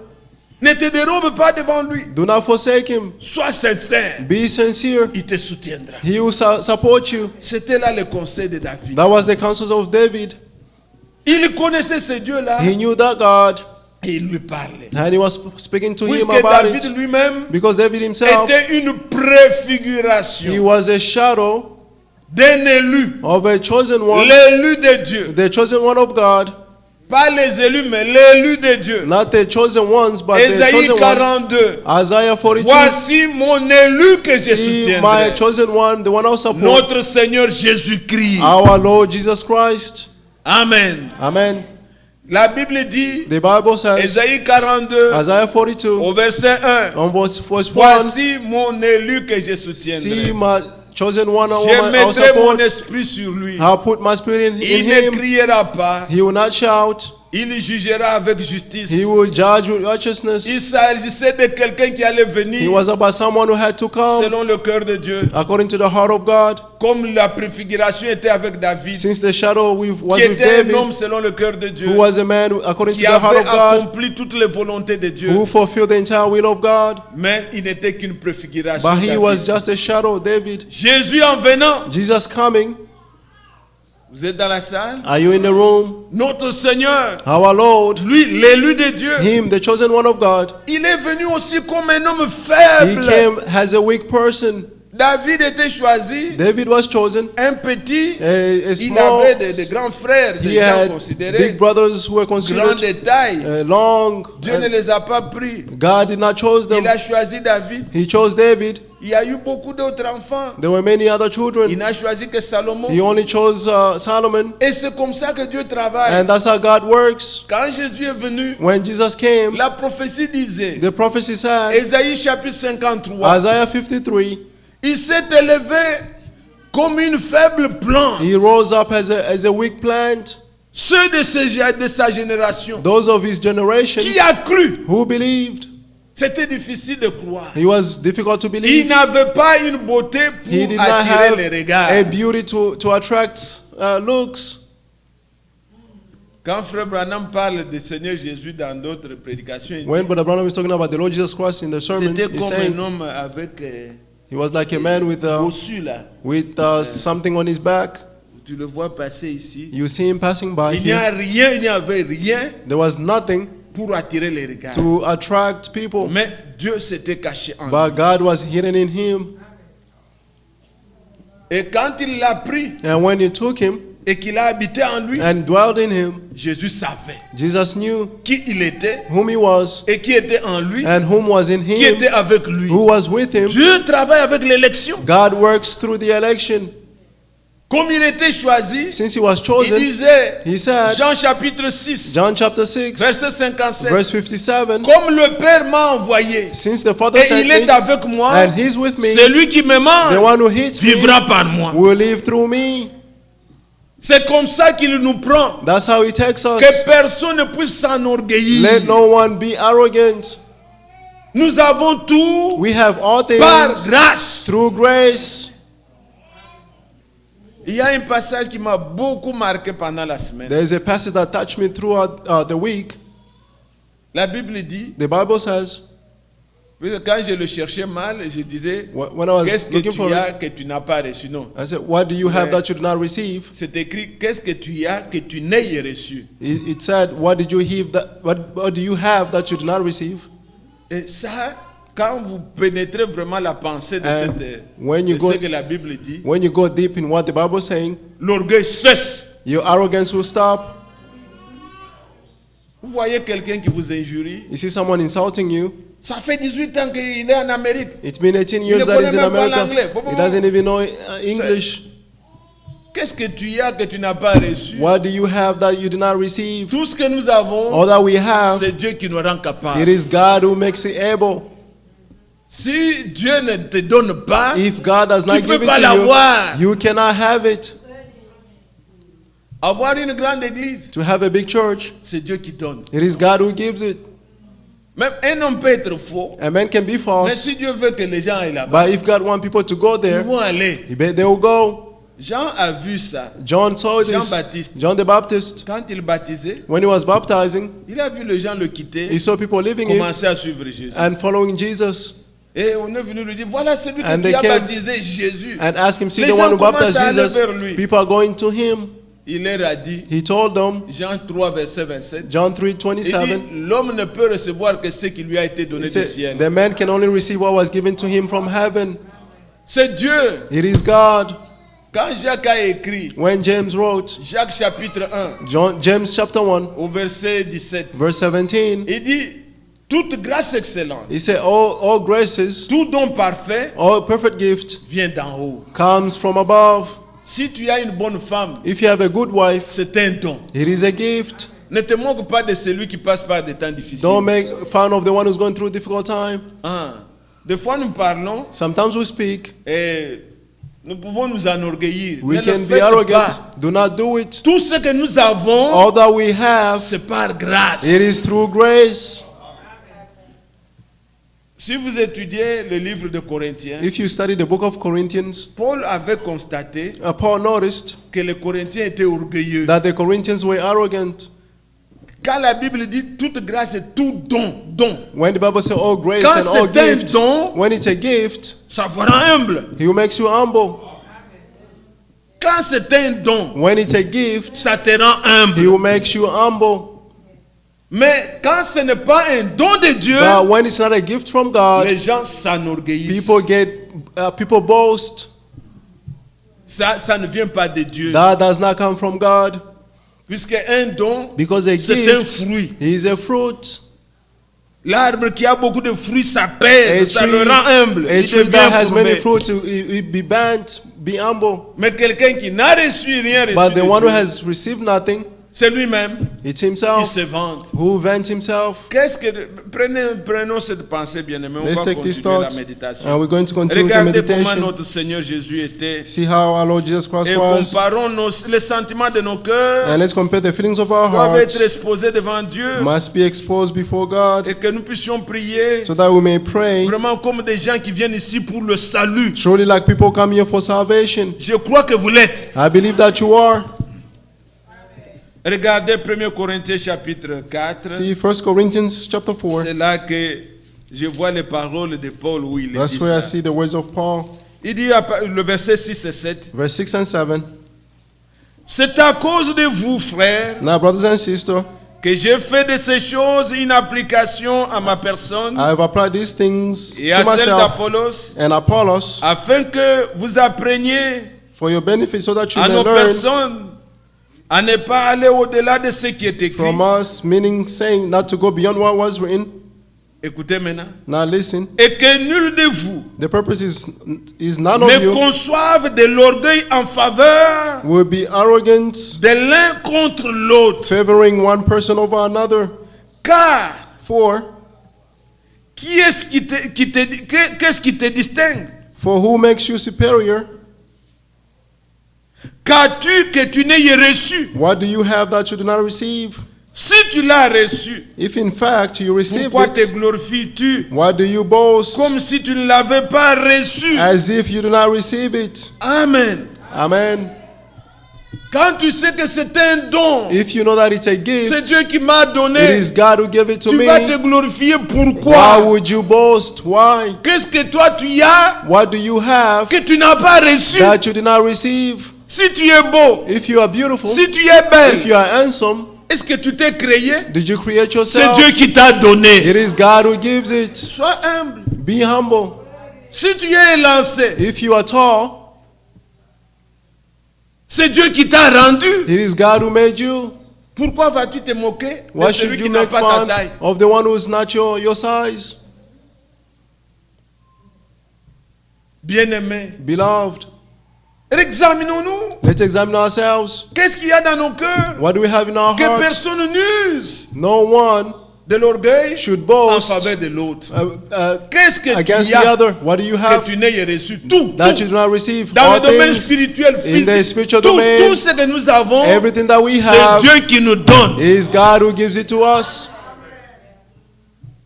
Ne te dérobe pas devant lui. Do not forsake Him. Sois sincère. Be sincere. Il te soutiendra. He will support you. C'était là le conseil de David. That was the counsels of David. Il connaissait ce Dieu-là He knew that God, et il lui parlait. and he was speaking to him Puisque about David it. lui-même Because David himself, était une he préfiguration was a shadow d'un élu. of a chosen one, L'élu de Dieu. the chosen one of God. Pas les élus, mais l'élu de Dieu. Not the chosen ones, but the Ésaïe chosen one. 42. Isaiah 42. Voici mon élu que je See my soutiendrai. chosen one, the one I'll support. Notre Seigneur Jésus-Christ. Our Lord Jesus Christ. Amen. Amen. La Bible dit, The Bible says, Ésaïe 42, Isaiah 42, au verset 1. on verse 1, Voici mon élu que je see soutiendrai. my chosen one, Je I'll mettrai mon support. esprit sur lui. I'll put my spirit in Il ne him. criera pas. He will not shout. Il jugera avec justice. He will judge with Il righteousness. s'agissait de quelqu'un qui allait He venir was about someone who had to come selon le cœur de Dieu. according to the heart of God. Comme la préfiguration était avec David, Since the shadow was qui with était un David, homme selon le cœur de Dieu, who was a man according to qui the heart avait of God, accompli toutes les volontés de Dieu. who fulfilled the entire will of God. Mais il n'était qu'une préfiguration. But he David. was just a shadow of David. Jésus en venant, Jesus coming. vous êtes dans la salle, Are you in the room? notre Seigneur, Our Lord, lui, l'élu de Dieu, him, the chosen one of God, il est venu aussi comme un homme he faible. came as a weak person. David était choisi, David was chosen. un petit, A il small, avait des grands frères, des he gens had considérés, big brothers who were grands considered de taille. long. Dieu ne les a pas pris. God did not choose them. Il a choisi David. He chose David. Il y a eu beaucoup d'autres enfants. There were many other Il children. n'a choisi que Salomon. He only chose Solomon. Et c'est comme ça que Dieu travaille. And that's how God works. Quand Jésus est venu, When Jesus came, la prophétie disait, the prophecy said, Ésaïe chapitre 53, Isaiah 53, il s'est élevé comme une faible plante. he rose up as a weak plant. Ceux de sa génération Those of his generation qui a cru, who believed, c'était difficile de croire. it was difficult to Il believe. n'avait pas une beauté He pour did not attirer have les regards. a beauty to attract looks. Quand Frère Branham parle du Seigneur Jésus dans d'autres prédications, il dit, When Brother Branham is talking about the Lord Jesus Christ in the sermon, c'était he's comme saying un homme avec he was like a man bossu là. with something on his back. Tu le vois passer ici. You see him passing by Il n'y here. a rien, il n'y avait rien There was nothing pour attirer les regards. to attract people, Mais Dieu s'était caché en lui. but God was hidden in him. Et quand il l'a pris, And when he took him, et qu'il a habité en lui, and dwelled in him, Jésus savait Jesus knew qui il était whom he was et qui était en lui, and whom was in qui him, était avec lui. who was with him. Dieu travaille avec l'élection. God works through the election. Comme il était choisi, Since he was il chosen, disait, he said, Jean chapitre 6, John chapter 6, verset 57, verse 57, comme le Père m'a envoyé since the Father et sent il est me, avec moi, and he's with me, celui qui me the mange one who hates me vivra par moi. will live through me. C'est comme ça qu'il nous prend. That's how he takes us. Que personne ne puisse s'enorgueillir. Let no one be arrogant. Nous avons tout We have all par things grâce. through grace. Il y a un passage qui m'a beaucoup marqué pendant la semaine. There is a passage that touched me throughout the week. La Bible dit, The Bible says, quand je le cherchais mal, je disais, when I was qu'est-ce que looking for tu as it, que tu n'as pas reçu? Non. I said, what do you have Ouais. that you did not receive? C'est écrit, qu'est-ce que tu as que tu n'aies reçu? It said, what do you have that you did not receive? Et ça, quand vous pénétrez vraiment la pensée de, And when you de go- ce que la Bible dit, When you go deep in what the Bible is saying, l'orgueil cesse. your arrogance will stop. Vous voyez quelqu'un qui vous injurie, You see someone insulting you. ça fait 18 ans qu'il est en Amérique. It's been 18 ne years that he's in connaît même pas America. l'anglais. He doesn't even know English. Qu'est-ce que tu as que tu n'as pas reçu? What do you have that you did not receive? Tout ce que nous avons, All that we have, c'est Dieu qui nous rend capable. it is God who makes it able. Si Dieu ne te donne pas, If God does not tu peux give it pas to l'avoir. you, you cannot have it. Avoir une grande église, To have a big church, c'est Dieu qui donne. it is God who gives it. Même un homme peut être faux, A man can be mais false, si Dieu veut que les gens aillent là-bas, but if God wants people to go ils there, vont aller. they will go. Jean a vu ça. John saw this. Jean-Baptiste. John the Baptist, Quand il baptisait, when he was baptizing, il a vu les gens le quitter, he saw people leaving him commencer à suivre Jésus. and following Jesus, Et on est venu lui dire, voilà celui And que they tu as came baptisé, Jésus. and ask him, see Les the gens one who commencent baptized à aller Jesus. vers lui. People are going to him. Il leur a dit, He told them, Jean 3, verset 27, John il 3:27, dit, l'homme ne peut recevoir que ce qui lui a été donné he du said, ciel. the man can only receive what was given to him from heaven. C'est Dieu. It is God. Quand Jacques a écrit, When James wrote, Jacques chapitre 1, James chapter 1, au verset 17, verse 17, il dit, toute grâce excellente, he said, all graces, tout don parfait all perfect gift vient d'en haut. comes from above. Si tu as une bonne femme, If you have a good wife, c'est un don. it is a gift. Ne te moque pas de celui qui passe par des temps difficiles. Don't make fun of the one who's going through a difficult time. Ah. Des fois, nous parlons Sometimes we speak, et nous pouvons nous enorgueillir. we Ne can le be faites arrogant. pas. Do not do it. Tout ce que nous avons, All that we have, c'est par grâce. it is through grace. Si vous étudiez le livre de Corinthiens, If you study the book of Corinthians, Paul avait constaté Paul noticed que les Corinthiens étaient orgueilleux. that the Corinthians were arrogant. Quand la Bible dit toute grâce et tout don, When the Bible says all grace Quand and all c'est un gift, don, when it's a gift, ça vous rend humble. he makes you humble. Quand c'est un don, When it's a gift, ça te rend humble. he makes you humble. Mais quand ce n'est pas un don de Dieu, But when it's not a gift from God, les gens s'enorgueillissent. people boast. Ça ne vient pas de Dieu. That does not come from God. Puisque un don, Because a c'est un gift fruit. is a fruit. L'arbre qui a beaucoup de fruits, ça pèse, ça le rend humble. a Il tree devient that has many gourmet. fruits, it be bent, be humble. Mais quelqu'un qui n'a reçu rien reçu But the de one who Dieu, has received nothing, c'est lui-même it's qui himself se vante. who vents himself. Prenons cette pensée, bien-aimé. On Let's va take this continuer la thought, méditation. and we're going to continue the Regardez comment meditation. notre Seigneur Jésus était. See how our Lord Jesus Christ Et was, comparons les sentiments de nos cœurs and let's compare the feelings of our doivent être hearts. exposés devant Dieu Must be exposed before God, et que nous puissions prier so that we may pray vraiment comme des gens qui viennent ici pour le salut. truly like people come here for salvation. Je crois que vous l'êtes. I believe that you are. Regardez 1 Corinthiens chapitre 4. See 1 Corinthians chapter 4. C'est là que je vois les paroles de Paul où il That's dit where I ça. see the words of Paul. Il dit le verset 6 et 7. Verse 6 and 7. C'est à cause de vous, frères, Now, brothers and sisters, que j'ai fait de ces choses une application à ma personne I have applied these things et to à celle myself d'Apollos, and Apollos afin que vous appreniez for your benefit, so that you à may nos learn personnes À ne pas aller au-delà de ce qui est écrit. from us, meaning saying not to go beyond what was written. Écoutez maintenant. Now listen, Et que nul de vous the purpose is none of ne you conçoive de l'orgueil en faveur will be arrogant, de l'un contre l'autre. favoring one person over another. Car, For qu'est-ce qui te distingue? who makes you superior? Qu'as-tu que tu n'aies reçu? What do you have that you do not receive? Si tu l'as reçu, If in fact you receive pourquoi te it, glorifies-tu what do you boast? comme si tu ne l'avais pas reçu? As if you do not receive it. Amen. Amen. Quand tu sais que c'est un don, If you know that it's a c'est gift, Dieu qui m'a it donné, is God who gave it to tu me. vas te glorifier. Why Pourquoi? would you boast? Why? Qu'est-ce que toi tu as What do you have que tu n'as pas reçu? that you did not receive? Si tu es beau, If you are beautiful, si tu es if belle, you are handsome, est-ce que tu t'es créé? did you create C'est yourself? Dieu qui t'a donné. It is God who gives it. Sois humble. Be humble. Si tu es élancé, If you are tall, c'est Dieu qui t'a rendu. it is God who made you. Pourquoi vas-tu te moquer de Why celui should qui you n'a make pas ta fun taille? of the one who is not your size? Bien-aimé, Beloved, examinons-nous. let's examine ourselves. Qu'est-ce qu'il y a dans nos cœurs? What do we have in our Que hearts? personne n'use No one de l'orgueil should en boast faveur de l'autre. uh, Qu'est-ce que against tu the as other. What do you que have tu n'aies reçu? Tout, that tout. you do not receive? Dans All le domaine things, spirituel, in the physique, spiritual tout, domain, tout ce que nous avons, everything that we c'est have Dieu qui nous donne. is God who gives it to us.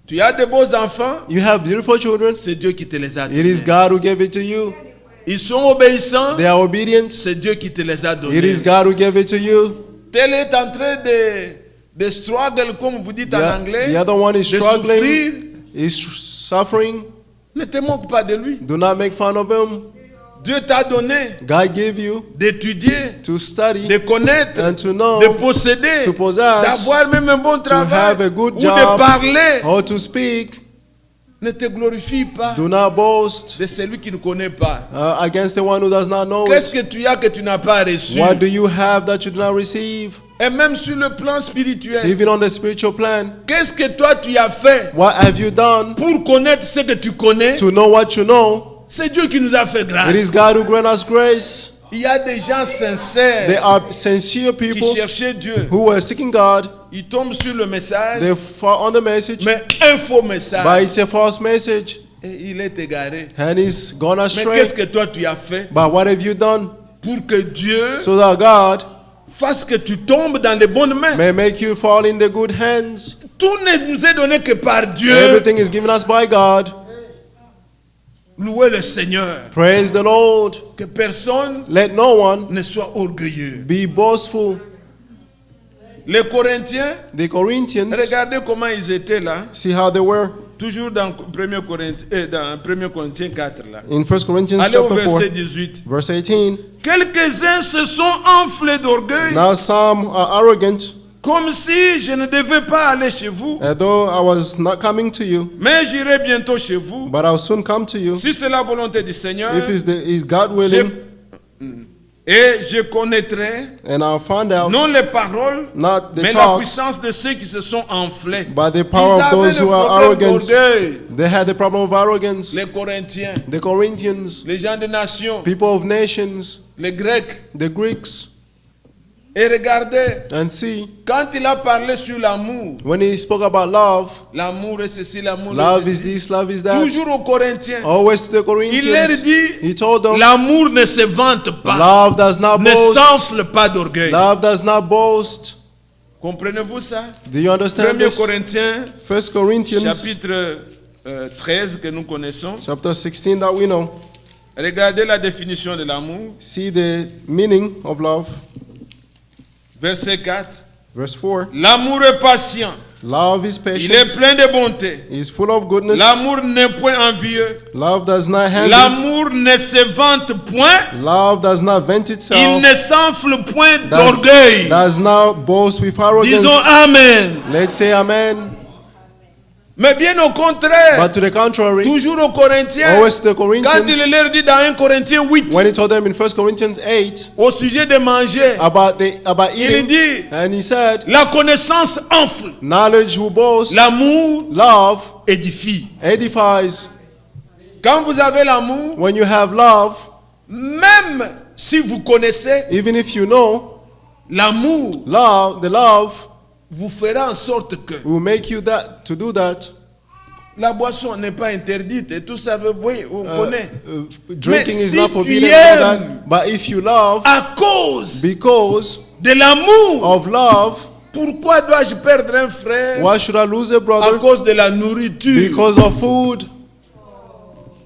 Tu as de beaux enfants, You have beautiful children. c'est Dieu qui te les a It is donnés. God who gave it to you. Ils sont obéissants, They are obedient. c'est Dieu qui te les a It donnés. is God who gave it to you. Tel est en train de struggle, comme vous dites en anglais, The other one is de struggling, souffrir. is suffering. Ne te moque pas de lui. Do not make fun of him. Dieu t'a donné God gave you d'étudier, to study de connaître, and to know, de posséder, to possess, d'avoir même un bon travail, have a good ou job, de parler. or to speak. Ne te glorifie pas Do not boast de celui qui ne connaît pas. against the one who does not know Qu'est-ce it. que tu as que tu n'as pas reçu? What do you have that you do not receive? Et même sur le plan spirituel, Even on the spiritual plan, qu'est-ce que toi tu as fait what have you done pour connaître ce que tu connais? to know what you know? C'est Dieu qui nous a fait It grâce. is God who grants us grace. Il y a des gens They sincères are sincere qui people cherchaient Dieu. who were seeking God. Ils tombent sur le message, They fall on the message, mais un faux but message. it's a false message, Et il est égaré. and he's gone Mais astray. qu'est-ce que toi tu as fait But what have you done pour que Dieu so that God fasse que tu tombes dans les bonnes mains? may make you fall in the good hands? Tout ne nous est donné que par Dieu. Everything is given us by God. Louez le Seigneur. Praise the Lord. Que personne Let no one ne soit orgueilleux. be boastful. Les Corinthiens, The Corinthians, regardez comment ils étaient là. see how they were Toujours dans 1 Corinthiens 4 là. in 1 Corinthians Allez au chapter 4, verset 18. verse 18. Quelques-uns se sont enflés d'orgueil, Now some are arrogant, comme si je ne devais pas aller chez vous, although I was not coming to you, mais j'irai bientôt chez vous. but I'll soon come to you. Si c'est la volonté du Seigneur, If is God willing, et je connaîtrai and I'll find out non les paroles, not the mais la talks, puissance de ceux qui se sont enflés. but the Ils power of avaient those le who are problème arrogant. d'orgueil. They had the problem of arrogance. Les Corinthiens, The Corinthians, les gens des nations, people of nations, les Grecs. the Greeks, Et regardez, and see, quand il a parlé sur l'amour, when he spoke about love, l'amour est ceci, l'amour love est is ceci, this, love is that, toujours aux Corinthiens, always to the il leur Corinthians, dit, he told them, l'amour ne se vante pas, love does not ne boast, s'enfle pas d'orgueil. love does not boast. Comprenez-vous ça? Do you understand 1 this? Corinthiens, 1 Corinthians chapitre 13 que nous connaissons. chapter 16 that we know. Regardez la définition de l'amour. See the meaning of love. Verset 4. Verse 4. L'amour est patient. Love is Il est patient, plein de bonté. is full of goodness. L'amour n'est point envieux. Love does not envy. L'amour ne se vante point. Love does not vent Il itself. ne s'enfle point d'orgueil. Does not boast with arrogance. Disons Amen. Let's say amen. Mais bien au contraire, But to the contrary, toujours aux Corinthiens, always to the quand il Corinthians, leur dit dans 1 Corinthiens 8, when he told them in 1 Corinthians 8 au sujet de manger, about il eating, dit, and he said, la connaissance enfle, knowledge will boast, l'amour love édifie. edifies. Quand vous avez l'amour, When you have love, même si vous connaissez, even if you know, l'amour the love vous fera en sorte que will make you to do that. la boisson n'est pas interdite et tout ça, oui, on connaît. Drinking Mais is si not tu forbidden, all that. aimes But if you love, À cause because de l'amour, of love, pourquoi dois-je perdre un frère why should I lose a à brother? cause de la nourriture? Because of food,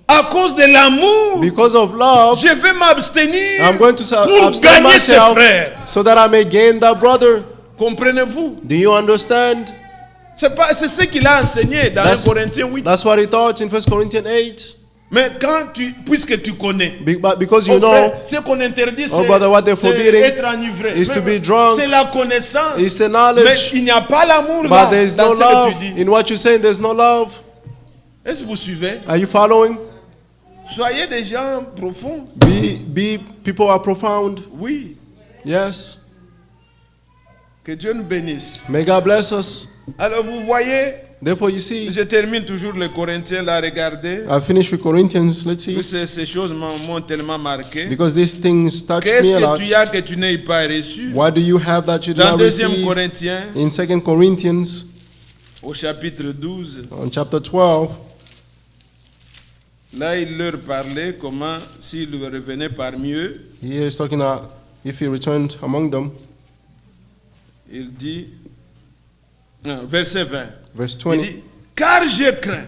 À cause de l'amour, because of love, je vais m'abstenir I'm going to pour abstain gagner ses myself frères. so that I may gain that brother. Comprenez-vous? Do you understand? C'est ce qu'il a enseigné dans 1 Corinthiens 8. That's what he taught in 1 Corinthians 8. Mais puisque tu connais, But because you oh know, frère, ce qu'on interdit, oh brother, what they're c'est forbidding être enivré. is to Mais be drunk. c'est la connaissance. It's the Mais knowledge. il n'y a pas l'amour But là there's dans no ce que love. tu dis. In what you're saying, there's no love. Est-ce que vous suivez? Are you following? Soyez des gens profonds. People are profound. Oui. Yes. Que Dieu nous bénisse. May God bless us. Alors vous voyez, Therefore, you see, je termine toujours les Corinthiens là, regardez. I finished with Corinthians. Let's see. Ces choses m'ont tellement marqué. Because these things touched Qu'est-ce me a lot. que tu as que tu n'aies pas reçu? What do you have that you did Dans not 2 receive? Corinthiens, In 2 Corinthians, au chapitre 12, on chapter 12, là il leur parlait comment s'ils revenaient parmi eux, he is talking about if he returned among them. il dit, verset 20, Verse il 20. dit, car je crains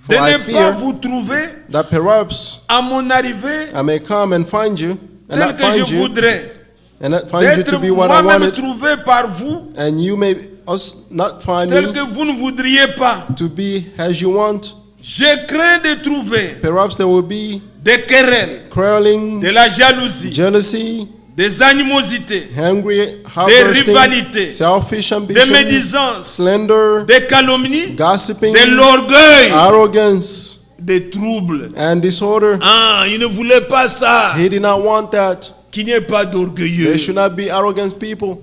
de For I ne pas fear vous trouver that perhaps à mon arrivée I may come and find you, and tel not que find je you, voudrais, and not find you d'être to be what I moi-même wanted, trouvé par vous, and you may us not find tel me que vous ne voudriez pas. to be as you want. Je crains de trouver Perhaps there will be des querelles, quarreling, de la jalousie, jealousy, des animosités, hungry, des harvesting, rivalités, selfish des ambitions, médisances, slander, des calomnies, gossiping, de l'orgueil, arrogance, des troubles. and disorder. Ah, il ne voulait pas ça. He did not want that. Qu'il n'y ait pas d'orgueilleux. There should not be arrogant people.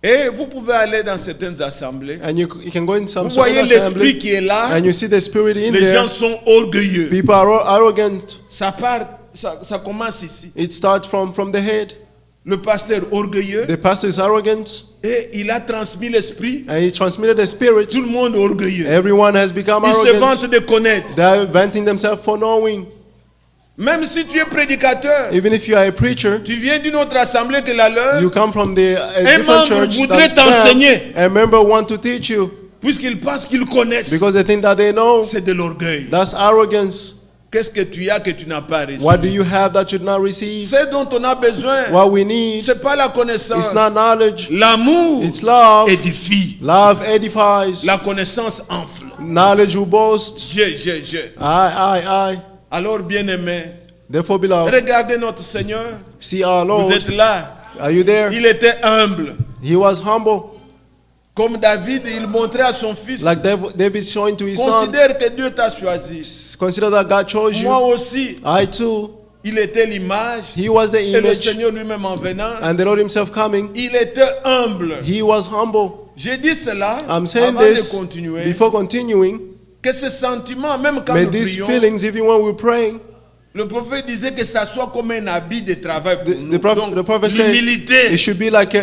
Et vous pouvez aller dans certaines assemblées. And you can go in some Vous voyez certain l'esprit assembly, qui est là. and you see the spirit in Les there. gens sont orgueilleux. People are arrogant. Ça part, ça commence ici. It starts from the head. Le pasteur orgueilleux. The pastor is arrogant, Et il a transmis l'esprit. and he transmitted the spirit. Tout le monde est orgueilleux. Everyone has become Ils se vantent arrogant. de connaître. They are vanting themselves for knowing. Même si tu es prédicateur, Even if you are a preacher, tu viens d'une autre assemblée que la leur, you come from a un different membre church voudrait than them, t'enseigner. a member want to teach you puisqu'ils pensent qu'ils connaissent. because they think that they know. C'est de l'orgueil. That's arrogance. Qu'est-ce que tu as que tu n'as pas reçu? What do you have that you did not receive? Ce dont on a besoin, What we need, c'est pas la connaissance. it's not knowledge, L'amour it's love. édifie. Love edifies. La connaissance enfle. Knowledge will boast. I. Alors, bien-aimé, Therefore, beloved, regardez notre Seigneur. see our Vous Lord. êtes là. Are you there? Il était humble. He was humble. Comme David, il montrait à son fils. Like David showing to his son. Considère que Dieu t'a choisi. Consider that God chose Moi you. aussi, I too. il était l'image. He was the Et le image. Seigneur lui-même en venant, And the Lord himself coming. il était humble. He was humble. J'ai dit cela I'm saying avant de this continuer. before continuing. Que ce sentiment, même quand May nous these prions, feelings, even when we're praying, le prophète disait que ça soit comme un habit de travail pour nous. the prophet said l'humilité. it should be like a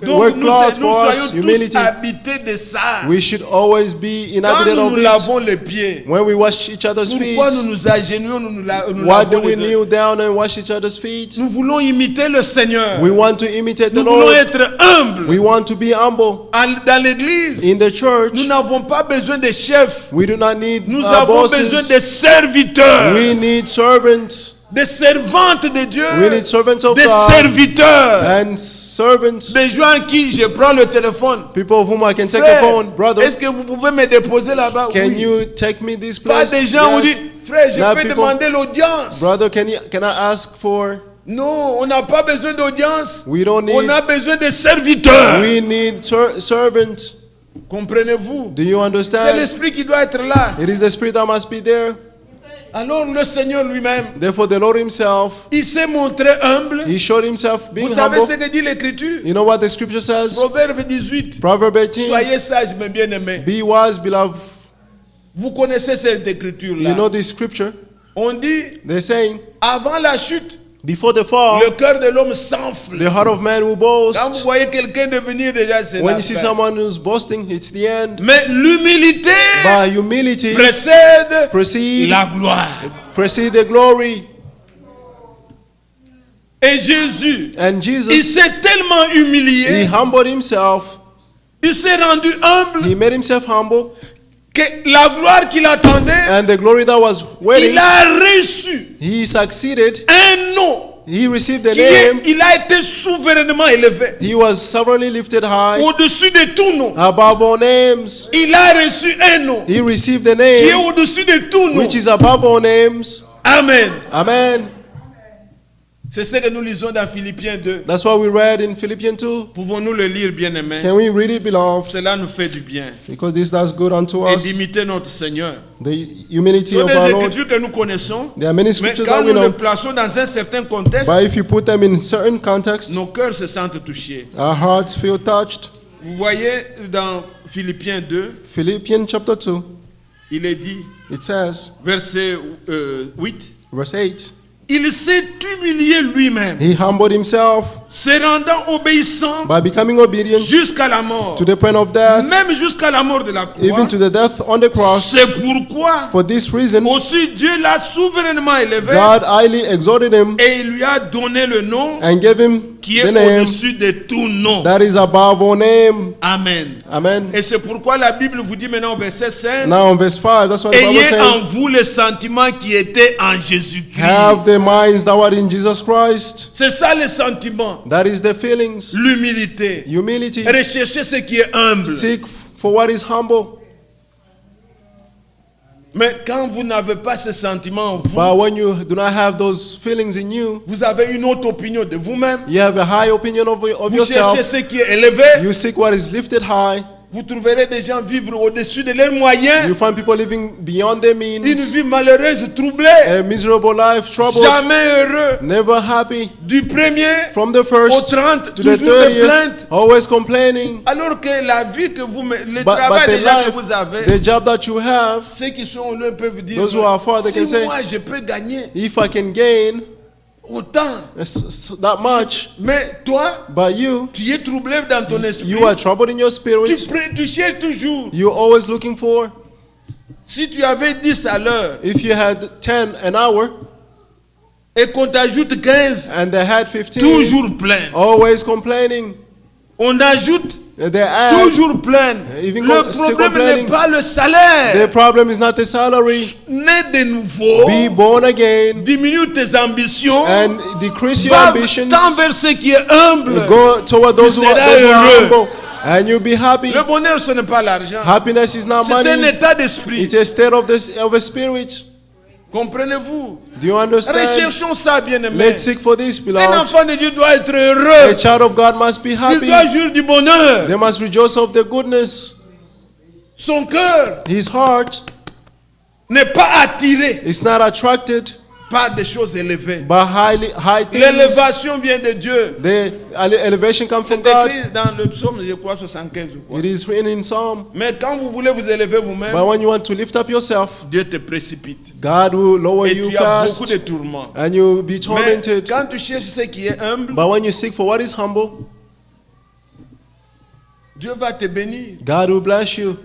Donc work nous, cloth nous for us. soyons tous Humility. habités de ça. We should always be Quand inhabited nous of nous it. lavons les pieds, When we wash each other's feet, pourquoi nous nous agenouillons, nous why do lavons we les kneel down and wash each other's feet? Nous voulons imiter le Seigneur. We want to imitate the Nous voulons Lord. être humbles. We want to be humble. Dans l'église, In the church, nous n'avons pas besoin de chefs. we do not need Nous avons besoin bosses. de serviteurs. We need servants. Des servantes de Dieu. We need servants of Des God serviteurs. and servants. Des gens à qui je prends le téléphone. People of whom I can take Frère, a phone. Brother, est-ce que vous pouvez me déposer là-bas? can Oui. you take me this Pas place? des gens où Yes. dit, frère, je Not peux people- demander l'audience. Brother, can I ask for? Non, on n'a pas besoin d'audience. We don't On need. a besoin de serviteurs. We need servants. Comprenez-vous? Do you C'est understand? l'esprit qui doit être là. It is the Spirit that must be there. Alors le Seigneur lui-même, Therefore, the Lord Himself, il s'est montré humble. He showed Himself being Vous savez humble. ce que dit l'Écriture? You know what the Scripture says? Proverbe 18. Proverb 18. Soyez sages, mes bien-aimés. Be wise, beloved. Vous connaissez cette écriture-là. You know this Scripture? On dit, They're saying, avant la chute, before the fall, le cœur de l'homme s'enfle. the heart of man will Quand vous boast. voyez quelqu'un devenir déjà, c'est When la you see fin. someone who's boasting, it's the end. Mais l'humilité By humility, précède proceed, la gloire. proceed the glory. Et Jésus, And il Jesus, s'est tellement He humilié, humbled Himself. il s'est rendu humble, He made Himself humble. que la gloire qu'il attendait, And the glory that was il waiting, a reçu He succeeded. un nom He received the qui est, name. il a été souverainement élevé He was sovereignly lifted high au-dessus de tout nom. above all names. Il a reçu un nom He received the qui est name au-dessus de tout nom. which is above all names. Amen. Amen. C'est ce que nous lisons dans Philippiens 2. That's what we read in Philippians 2. Pouvons-nous le lire, bien-aimés? Can we read it, beloved? Cela nous fait du bien. Because this does good unto Et us. d'imiter notre Seigneur. The humility Ce sont of des our Lord. écritures que nous connaissons. There are many Mais scriptures quand that we nous les know. plaçons dans un certain contexte, But if you put them in certain context, nos cœurs se sentent touchés. our hearts feel touched. Vous voyez dans Philippiens 2, Philippians chapter 2, il est dit, it says, verset 8, verse 8, il s'est humilié lui-même, He humbled Himself se rendant obéissant by becoming obedient jusqu'à la mort, to the point of death, même jusqu'à la mort de la croix. even to the death on the cross. C'est pourquoi For this reason, aussi Dieu l'a souverainement élevé God highly exalted Him et il lui a donné le nom and gave Him qui the est name au-dessus de tout nom. that is above all name. Amen. Amen. Et c'est pourquoi la Bible vous dit maintenant au verset 5, Now in verse 5, that's what the Bible ayez en says. vous les sentiments qui étaient en Jésus-Christ. Have the minds that were in Jesus Christ. C'est ça les sentiments. That is the feelings. L'humilité. Humility. Recherchez ce qui est humble. Seek for what is humble. Mais quand vous n'avez pas ce sentiment en vous, But when you do not have those feelings in you, vous avez une autre opinion de vous-même. you have a high opinion of Vous yourself. cherchez ce qui est élevé. You seek what is lifted high. Vous trouverez des gens vivre au-dessus de leurs moyens. You find people living beyond their Une means. vie malheureuse, troublée. A miserable life, troubled, Jamais heureux. never happy. Du premier From the au first 30, to the toujours des 30th, plaintes. always complaining. Alors que la vie que vous, le But travail the déjà que life, vous avez, the job that you have, ceux qui sont loin peuvent dire, Those who are far, they can si say, moi je peux gagner if I can gain autant, that much, mais toi, but you tu es troublé dans ton esprit, are troubled in your spirit. tu cherches toujours. You're always looking for. Si tu avais 10 à l'heure If you had 10 an hour et qu'on t'ajoute 15, and they had 15, toujours plein. always complaining, On ajoute they add. toujours plein. Even Le still problème n'est complaining. pas le The salaire. problem is not the salary. Né de nouveau, Be born again diminue tes ambitions, and decrease your va ambitions. tends vers ce qui est humble. Go toward those who are heureux. humble, and you'll be happy. Le bonheur, ce n'est pas l'argent. Happiness is not C'est un money. état d'esprit. It's a state of a spirit. Comprenez-vous? Do you understand? Recherchons ça, bien-aimé. Let's seek for this, Un beloved. enfant de Dieu doit être heureux. A child of God must be Il happy. doit jouir du bonheur. They must rejoice of the goodness. Son cœur His heart n'est pas attiré is not attracted par des choses élevées. by high things. L'élévation vient de Dieu. The elevation comes from C'est God. écrit dans le psaume, je crois, 75 ou quoi. It is written in Psalm. Mais quand vous voulez vous élever vous-même, But when you want to lift up yourself, Dieu te précipite. God will lower Et you tu as beaucoup fast, de tourments. and you will be Mais tormented. quand tu cherches ce qui est humble, But when you seek for what is humble, Dieu va te bénir God will bless you,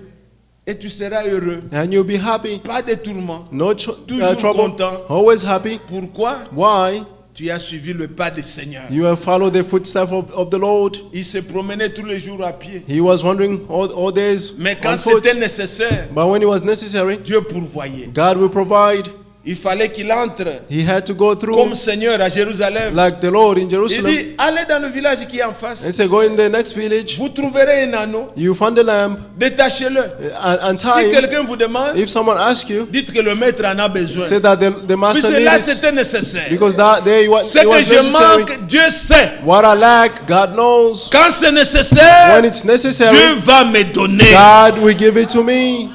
et tu seras heureux. and you'll be happy. Pas de tourments. No Toujours trouble. content. Always happy. Pourquoi? Why? Tu as suivi le pas du Seigneur. You have followed the footsteps of the Lord. Il se promenait tous les jours à pied. He was wandering all days Mais on quand foot. c'était nécessaire, But when it was necessary, Dieu pourvoyait. God will provide. il fallait qu'il entre he had to go through comme Seigneur à Jérusalem. like the Lord in Il Jerusalem. dit, allez dans le village qui est en face. And say, go in the next village. Vous trouverez un anneau, You find the lamb détachez-le. and Si tie him. quelqu'un vous demande, If someone asks you, dites que le maître en a besoin. say that the master Puisque là, needs it. c'était nécessaire. Because that day it Ce was que je necessary. manque, Dieu sait. What I lack, God knows. Quand c'est nécessaire, When it's necessary, Dieu va me donner. God will give it to me.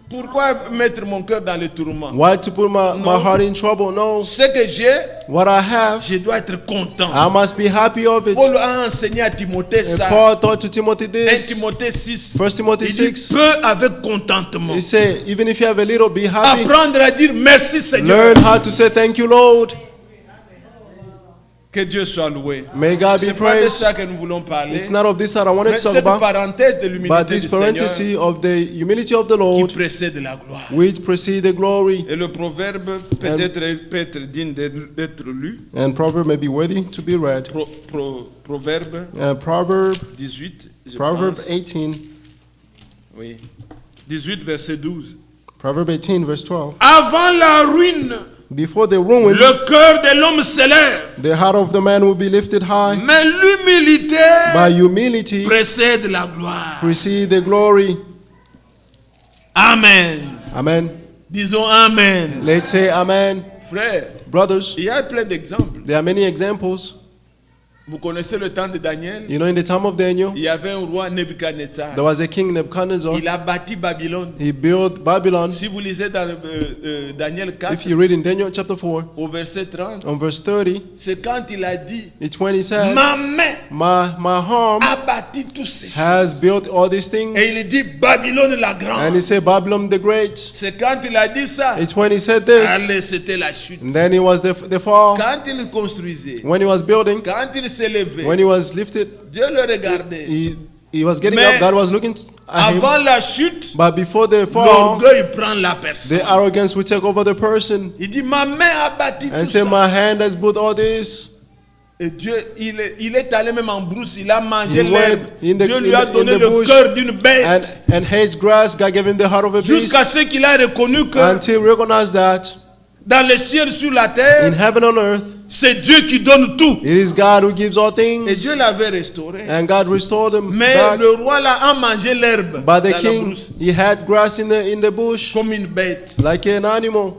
Pourquoi mettre mon cœur dans le tourment? Why to put my No. heart in trouble? No. Ce que j'ai, What I have, je dois être content. I must be happy of it. Paul a enseigné à Timothée And ça. Paul taught to Timothy 1 this. Timothée 6. 1 Timothy Il dit 6. peu avec contentement. He said, even if you have a little, be happy. Apprendre à dire merci Seigneur. Learn how to say thank you, Lord. Que Dieu soit loué. May God be C'est pas de praised. ça que nous voulons parler. It's not of this that I wanted Mais to talk cette about, parenthèse de but l'humilité this du Seigneur parenthesis of the humility of the qui Lord, précède la gloire. which precede the glory. Et le proverbe peut-être digne d'être lu. And proverb may be worthy to be read. Proverbe Proverb 18. je Proverb pense. 18. Oui. 18 verset 12. Proverb 18 verse 12. Avant la ruine, Before the ruin, le cœur de l'homme s'élève, the heart of the man will be lifted high. mais l'humilité By humility précède la gloire. precede the glory. Amen. Amen. Disons Amen. Let's say amen. Frère, Brothers, il y a plein d'exemples. there are many examples. Vous connaissez le temps de Daniel? You know, in the time of Daniel, Il y avait un roi Nebuchadnezzar. there was a king Nebuchadnezzar. Il a bâti Babylone. He built Babylon. Si vous lisez dans Daniel 4, If you read in Daniel chapter 4, au verset 30, on verse 30, c'est quand il a dit, it's when he said, ma main my arm a bâti tous ces choses. has built all these things. Et il dit Babylone la And grande. he said, Babylon the great. C'est quand il a dit ça. It's when he said this. Allez, c'était la chute. And then it was the fall. Quand il construisait, When he was building, quand il s'élevait, when he was lifted, Dieu le regardait. he was getting Mais up. God was looking at him. Avant la chute, But before the fall, l'orgueil prend la personne. the arrogance will take over the person Il dit ma main a bâti and tout say, ça. my hand has built all this. Et Dieu, il est allé même en brousse, il a mangé He l'herbe. went in the- Dieu lui in a the- donné in the le bush cœur d'une bête. And hates grass. God gave him the heart of a beast. Jusqu'à ce qu'il a reconnu que Until he recognized that dans le ciel, sur la in terre, heaven on earth, c'est Dieu qui donne tout. it is God who gives all Et things. Dieu l'avait restauré. And God restored him Mais back. le roi là a mangé l'herbe But the dans la king, brousse, he had grass in the bush comme une bête. like an animal.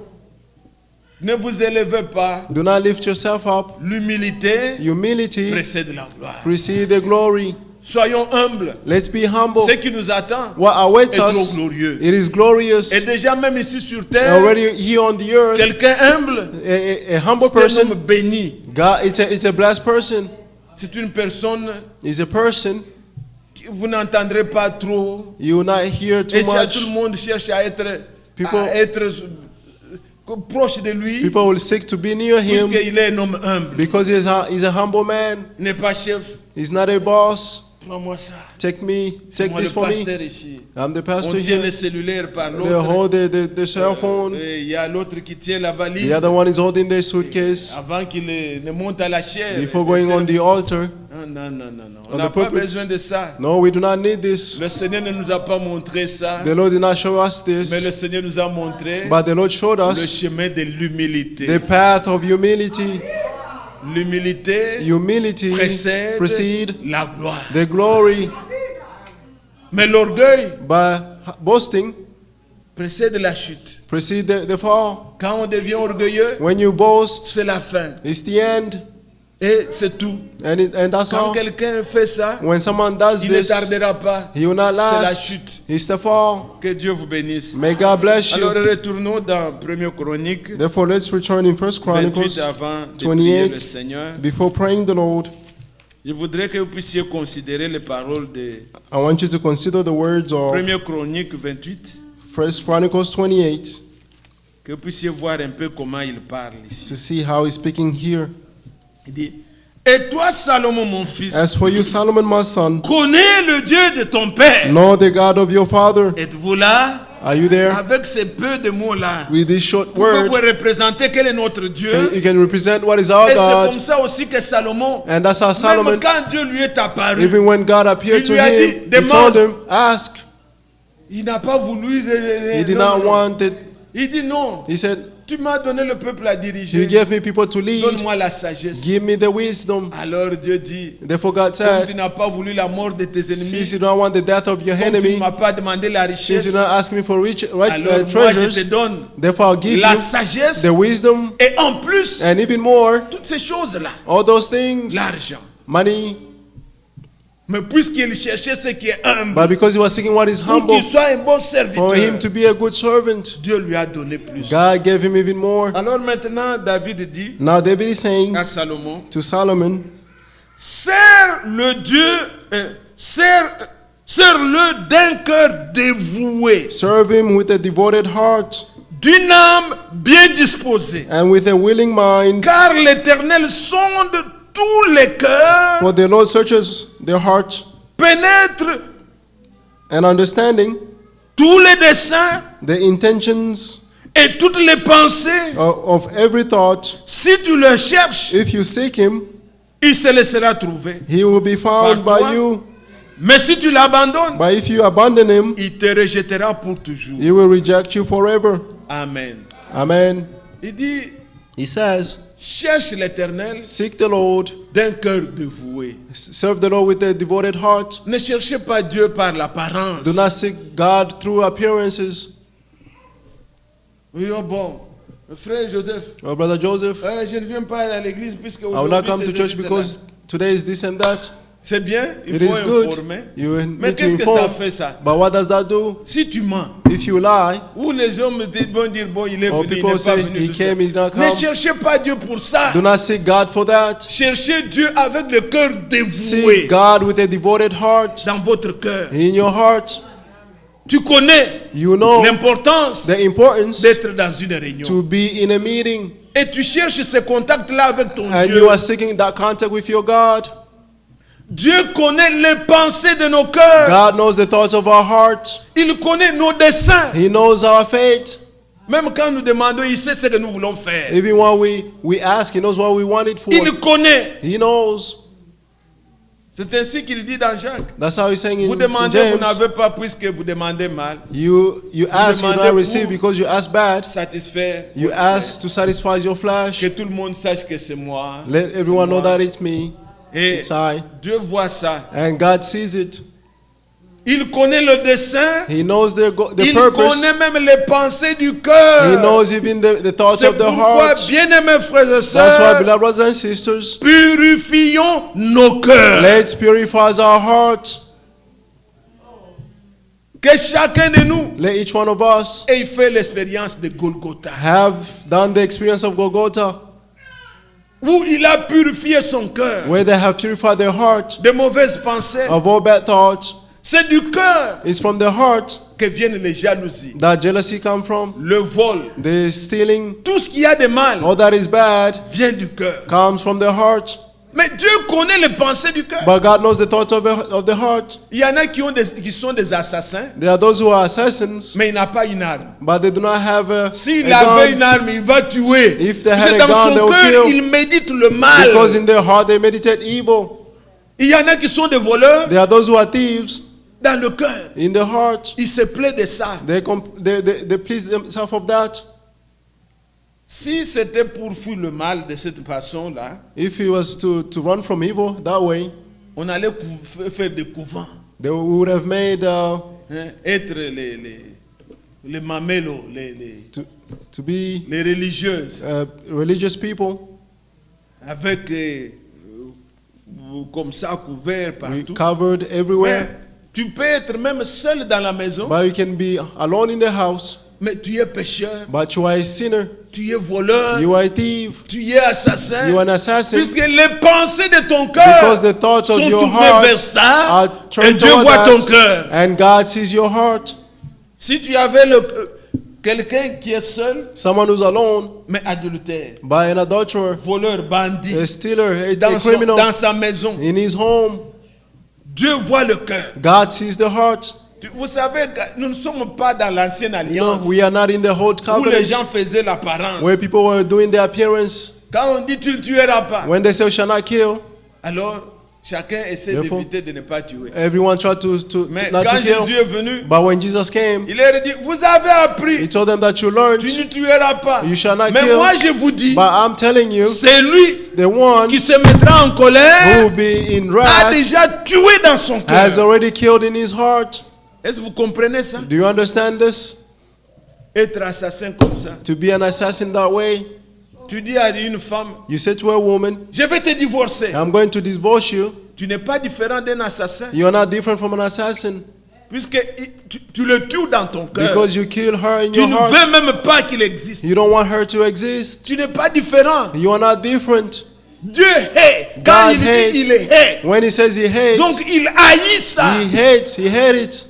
Ne vous élevez pas. Do not lift yourself up. L'humilité Humility précède la gloire. precedes the glory. Soyons humbles. Let's be humble. Ce qui nous attend What awaits est trop us, glorieux. it is glorious. Et déjà même ici sur terre, Already here on the earth, quelqu'un humble, a humble c'est un person, homme béni. God, it's a blessed person. C'est une personne Is a person que vous n'entendrez pas trop. you will not hear too Et tout much. le monde cherche à être proche de lui, People will seek to be near him puisqu'il est un homme humble. because he's a humble man. N'est pas chef. He's not a boss. Prends-moi ça. Take C'est moi this le for me. pasteur ici. I'm the On pastor tient le here. cellulaire par They l'autre. hold the cell phone. Et il y a l'autre qui tient la valise. The other one is holding the suitcase Avant qu'il ne monte à la chair. before going on the altar. Non, non, non, non. On On n'a the pas pulpit. besoin de ça. No, we do not need this. Le Seigneur ne nous a pas montré ça. The Lord did not show us Mais le this, Seigneur nous a montré but the Lord showed le us chemin de l'humilité. the path of humility. L'humilité Humility précède precede la gloire. the glory, Mais l'orgueil by boasting précède la chute. precede the fall. Quand on devient orgueilleux, When you boast, c'est la fin. it's the end, Et c'est tout. and that's Quand all. quelqu'un fait ça, When someone does il ne this, tardera pas. he will not C'est la last. chute. It's the fall. Que Dieu vous bénisse. May God bless Alors you. retournons dans 1 Chronique Therefore, let's return in 1 28 Chronicles avant de prier 28. le Seigneur. Before praying the Lord. Je voudrais que vous puissiez considérer les paroles de I want you to consider the words of 1 Chronique 28, 1 Chronicles 28 que vous puissiez voir un peu comment il parle ici. to see how he's speaking here. Il dit, et toi Salomon mon fils, As for you, Solomon, my son, connais le Dieu de ton père. know the God of your father. Êtes-vous là? Are you there? Avec ces peu de mots-là, With this short vous pouvez word, vous représenter quel est notre Dieu. you can represent what is our Et c'est comme God. ça aussi que Salomon, And that's how Solomon, même quand Dieu lui est apparu, even when God appeared Il to lui a him, dit, he demande. told him, ask. il n'a pas voulu. He did not want it. Il dit non. He said, Tu m'as donné le peuple à You diriger. gave me people to lead. Donne-moi la sagesse. Give me the wisdom. Alors Dieu dit, Therefore God comme tu said, n'as pas voulu la mort de tes since ennemis, you don't want the death of your comme tu ne enemy, m'as pas demandé la since richesse, you don't ask me for alors moi je te treasures, donne therefore I'll give la you sagesse the wisdom et en plus, and even more, toutes ces choses-là, all those things, l'argent. money. Mais puisqu'il cherchait ce qui est humble, But because he was seeking what is pour humble, qu'il soit un bon for serviteur, him to be a good servant, Dieu lui a donné plus. God gave him even more. Alors maintenant, David dit Now David is saying à Salomon, to Solomon, sers-le Dieu, sers-le d'un cœur dévoué, serve him with a devoted heart d'une âme bien disposée. and with a willing mind, Car l'Éternel sonde tous les cœurs, for the Lord searches their heart pénètre and understanding tous les desseins the intentions et toutes les pensées. of every thought. Si tu le cherches, If you seek him, il se laissera trouver. he will be found Par toi. by you. Mais si tu l'abandonnes, But if you abandon him, il te rejettera pour toujours. he will reject you forever. Amen. Amen. Il dit, He says, cherche l'Éternel seek the Lord, d'un cœur dévoué. serve the Lord with a devoted heart. Ne cherchez pas Dieu par l'apparence. Do not seek God through appearances. Oui, oh bon. Frère Joseph, Oh, Brother Joseph, je ne viens pas à l'église puisque I will not come to aujourd'hui church c'est cela. because today is this and that. C'est bien, il It faut is good. informer. You Mais need to qu'est-ce que ça inform. fait ça? But what does that do? Si tu mens, If you lie, ou les hommes vont dire, bon, il est or venu, il people n'est pas say venu. he tout ça. came, he did not Ne come, cherchez pas Dieu pour ça. do not seek God for that. Cherchez Dieu avec le cœur dévoué Seek God with a devoted heart dans votre cœur. in your heart. Tu connais You know l'importance the importance d'être dans une réunion. to be in a meeting, Et tu cherches ce contact-là avec ton and Dieu. you are seeking that contact with your God. Dieu connaît les pensées de nos cœurs. God knows the thoughts of our heart. Il connaît nos desseins. He knows our fate. Même quand nous demandons, il sait ce que nous voulons faire. Even when we ask, He knows what we want it for. Il connaît. He knows. C'est ainsi qu'il dit dans Jacques. That's how He's saying Vous in demandez, vous James. n'avez pas puisque vous demandez mal. You ask, you demandez don't receive pour- because you ask bad. Satisfaire. You ask to satisfy your flesh. Que tout le monde sache que c'est moi. Let everyone know that it's me. Et It's I. Dieu voit ça. And God sees it. Il connaît le dessein. He knows the Il purpose. connaît même les pensées du cœur. He knows even the thoughts C'est of the pourquoi, heart. bien-aimés frères et That's why, sœurs, beloved brothers and sisters, purifions nos cœurs. let's purify our heart. Que chacun de nous Let each one of us ait fait l'expérience de Golgotha, have done the experience of Golgotha, où il a purifié son cœur where they have purified their heart de mauvaises pensées. of all bad thoughts. C'est du cœur It's from the heart que viennent les jalousies, that jealousy comes from. le vol. The stealing, Tout ce qu'il y a de mal all that is bad, vient du cœur. comes from the heart. Mais Dieu connaît les pensées du cœur. But God knows the thoughts of the heart. Il y en a qui sont des assassins, There are those who are assassins, mais il n'a pas une arme. but they do not have a S'il avait une gun, arme, il va tuer. If they Parce had que a dans gun, they son will cœur, kill. il médite le mal. because in their heart they meditate evil. Il y en a qui sont des voleurs There are those who are thieves dans le cœur. in the heart. Il se plaît de ça. They please themselves of that. Si c'était pour fuir le mal de cette façon-là, If he was to run from evil that way, on allait faire des couvents, they would have made être les mamélos, to be les religieuses, religious people, avec comme ça couvert partout. covered Mais everywhere. tu peux être même seul dans la maison, But you can be alone in the house, mais tu es pécheur, but you are a sinner. tu es voleur, You are a thief. tu es assassin. You are an assassin. Puisque les pensées de ton cœur Because the thoughts of sont your tournées heart vers ça, are et turned Dieu toward voit ton that, cœur. and God sees your heart. Si tu avais quelqu'un qui est seul, Someone who's alone, mais adultère, by an adulterer, voleur, bandit, a stealer, a dans criminal, sa maison, in his home, Dieu voit le cœur. God sees the heart. Vous savez, nous ne sommes pas dans l'ancienne No, alliance we are not in the old où les covenant gens faisaient l'apparence. where people were doing their appearance. Quand on dit tu ne tueras pas, When they say, shall not kill, alors Chacun essaie Therefore, d'éviter de ne pas tuer. Everyone tried to Mais not quand to kill. Jésus est venu, But when Jesus came, il leur a dit, vous avez he appris, told them that you learned, tu ne tueras pas. you shall not Mais kill. moi je vous dis, But I'm telling you, c'est lui the one qui se mettra en who colère will be in a wrath déjà tué dans son has cœur. already killed in his heart. Est-ce que vous comprenez ça? Do you understand this? Être assassin comme ça. To be an assassin that way, Tu dis à une femme, you say to a woman, je vais te divorcer. I'm going to divorce you. Tu n'es pas différent d'un assassin. You're not different from an assassin Puisque tu le tues dans ton cœur. because you kill her in Tu your ne heart. veux même pas qu'il existe. You don't want her to exist. Tu n'es pas différent. You are not different. Dieu hait. Quand God il hates. dit, il hait. When he says he hates, Donc il haït ça. he hates. He hates it.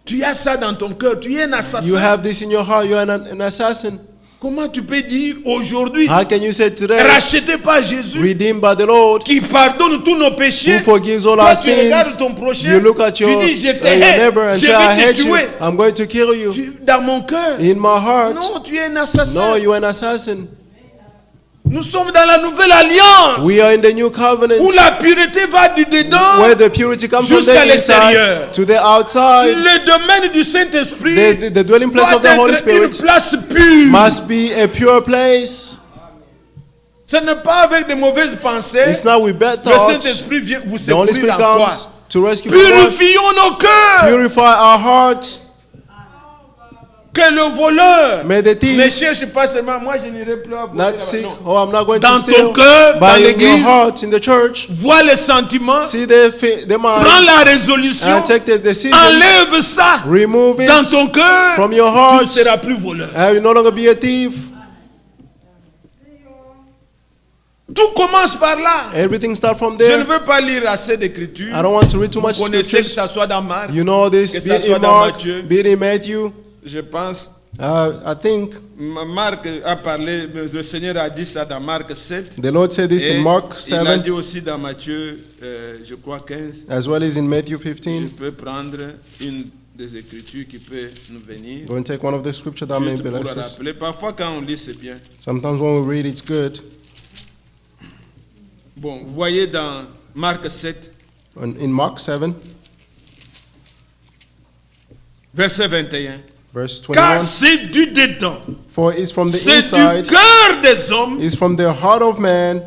Tu as ça dans ton cœur. Tu es un You assassin. have this in your heart. You're an assassin. Comment tu peux dire aujourd'hui, How can you say today, racheté par Jésus, redeemed by the Lord, qui pardonne tous nos péchés? who forgives all Toi, our tu regardes sins? ton prochain, You look at tu your, dis, je te your hais, neighbor and je say, I vais te hate you. tuer. I'm going to kill you. Dans mon cœur. In my heart. Non, tu es un assassin. No, you're an assassin. Nous sommes dans la nouvelle alliance. We are in the new covenant Où la pureté va du dedans where the purity comes from jusqu'à the l'extérieur. inside to the outside. Le domaine du Saint-Esprit The dwelling place doit of the Holy être une Spirit place pure. must be a pure place. Ce n'est pas avec de mauvaises pensées. It's not with bad Le thoughts. Saint-Esprit vient vous The Holy secourir Spirit en quoi? comes to rescue from what? Purifions nos cœurs. Purify our hearts. Que le voleur May the ne thief cherche pas seulement, moi je n'irai plus à voler not là-bas. seek, Non. oh, I'm not going Dans to steal. ton cœur, dans But in your l'église, heart, in the church, vois les sentiments, see the prends mind la résolution, and take the decision. enlève ça Remove dans it ton cœur, from your tu heart. ne seras plus voleur. And you no longer be a thief. Tout commence par là. Everything starts from Je ne there. veux pas lire assez d'écritures. I don't want to read too much Vous connaissez que scriptures. ça soit dans Marc. You know this, Que be ça it soit in dans Mark, Matthieu. be it in Matthew. Je pense, I think Marc a parlé, le Seigneur a dit ça dans Marc 7. the Lord said this Et in Mark il a 7 dit aussi dans Matthieu, je crois 15. as well as in Matthew Je 15. peux prendre une des écritures qui peut nous venir. Go and take one of the scriptures that may Juste pour bless le us. rappeler. Parfois quand on lit c'est bien. Sometimes when we read, it's good. Bon, vous voyez dans Marc 7, In Mark 7, verset 21. verse Car 21, c'est du dedans, for it's from the c'est du inside, cœur des hommes it's from the heart of man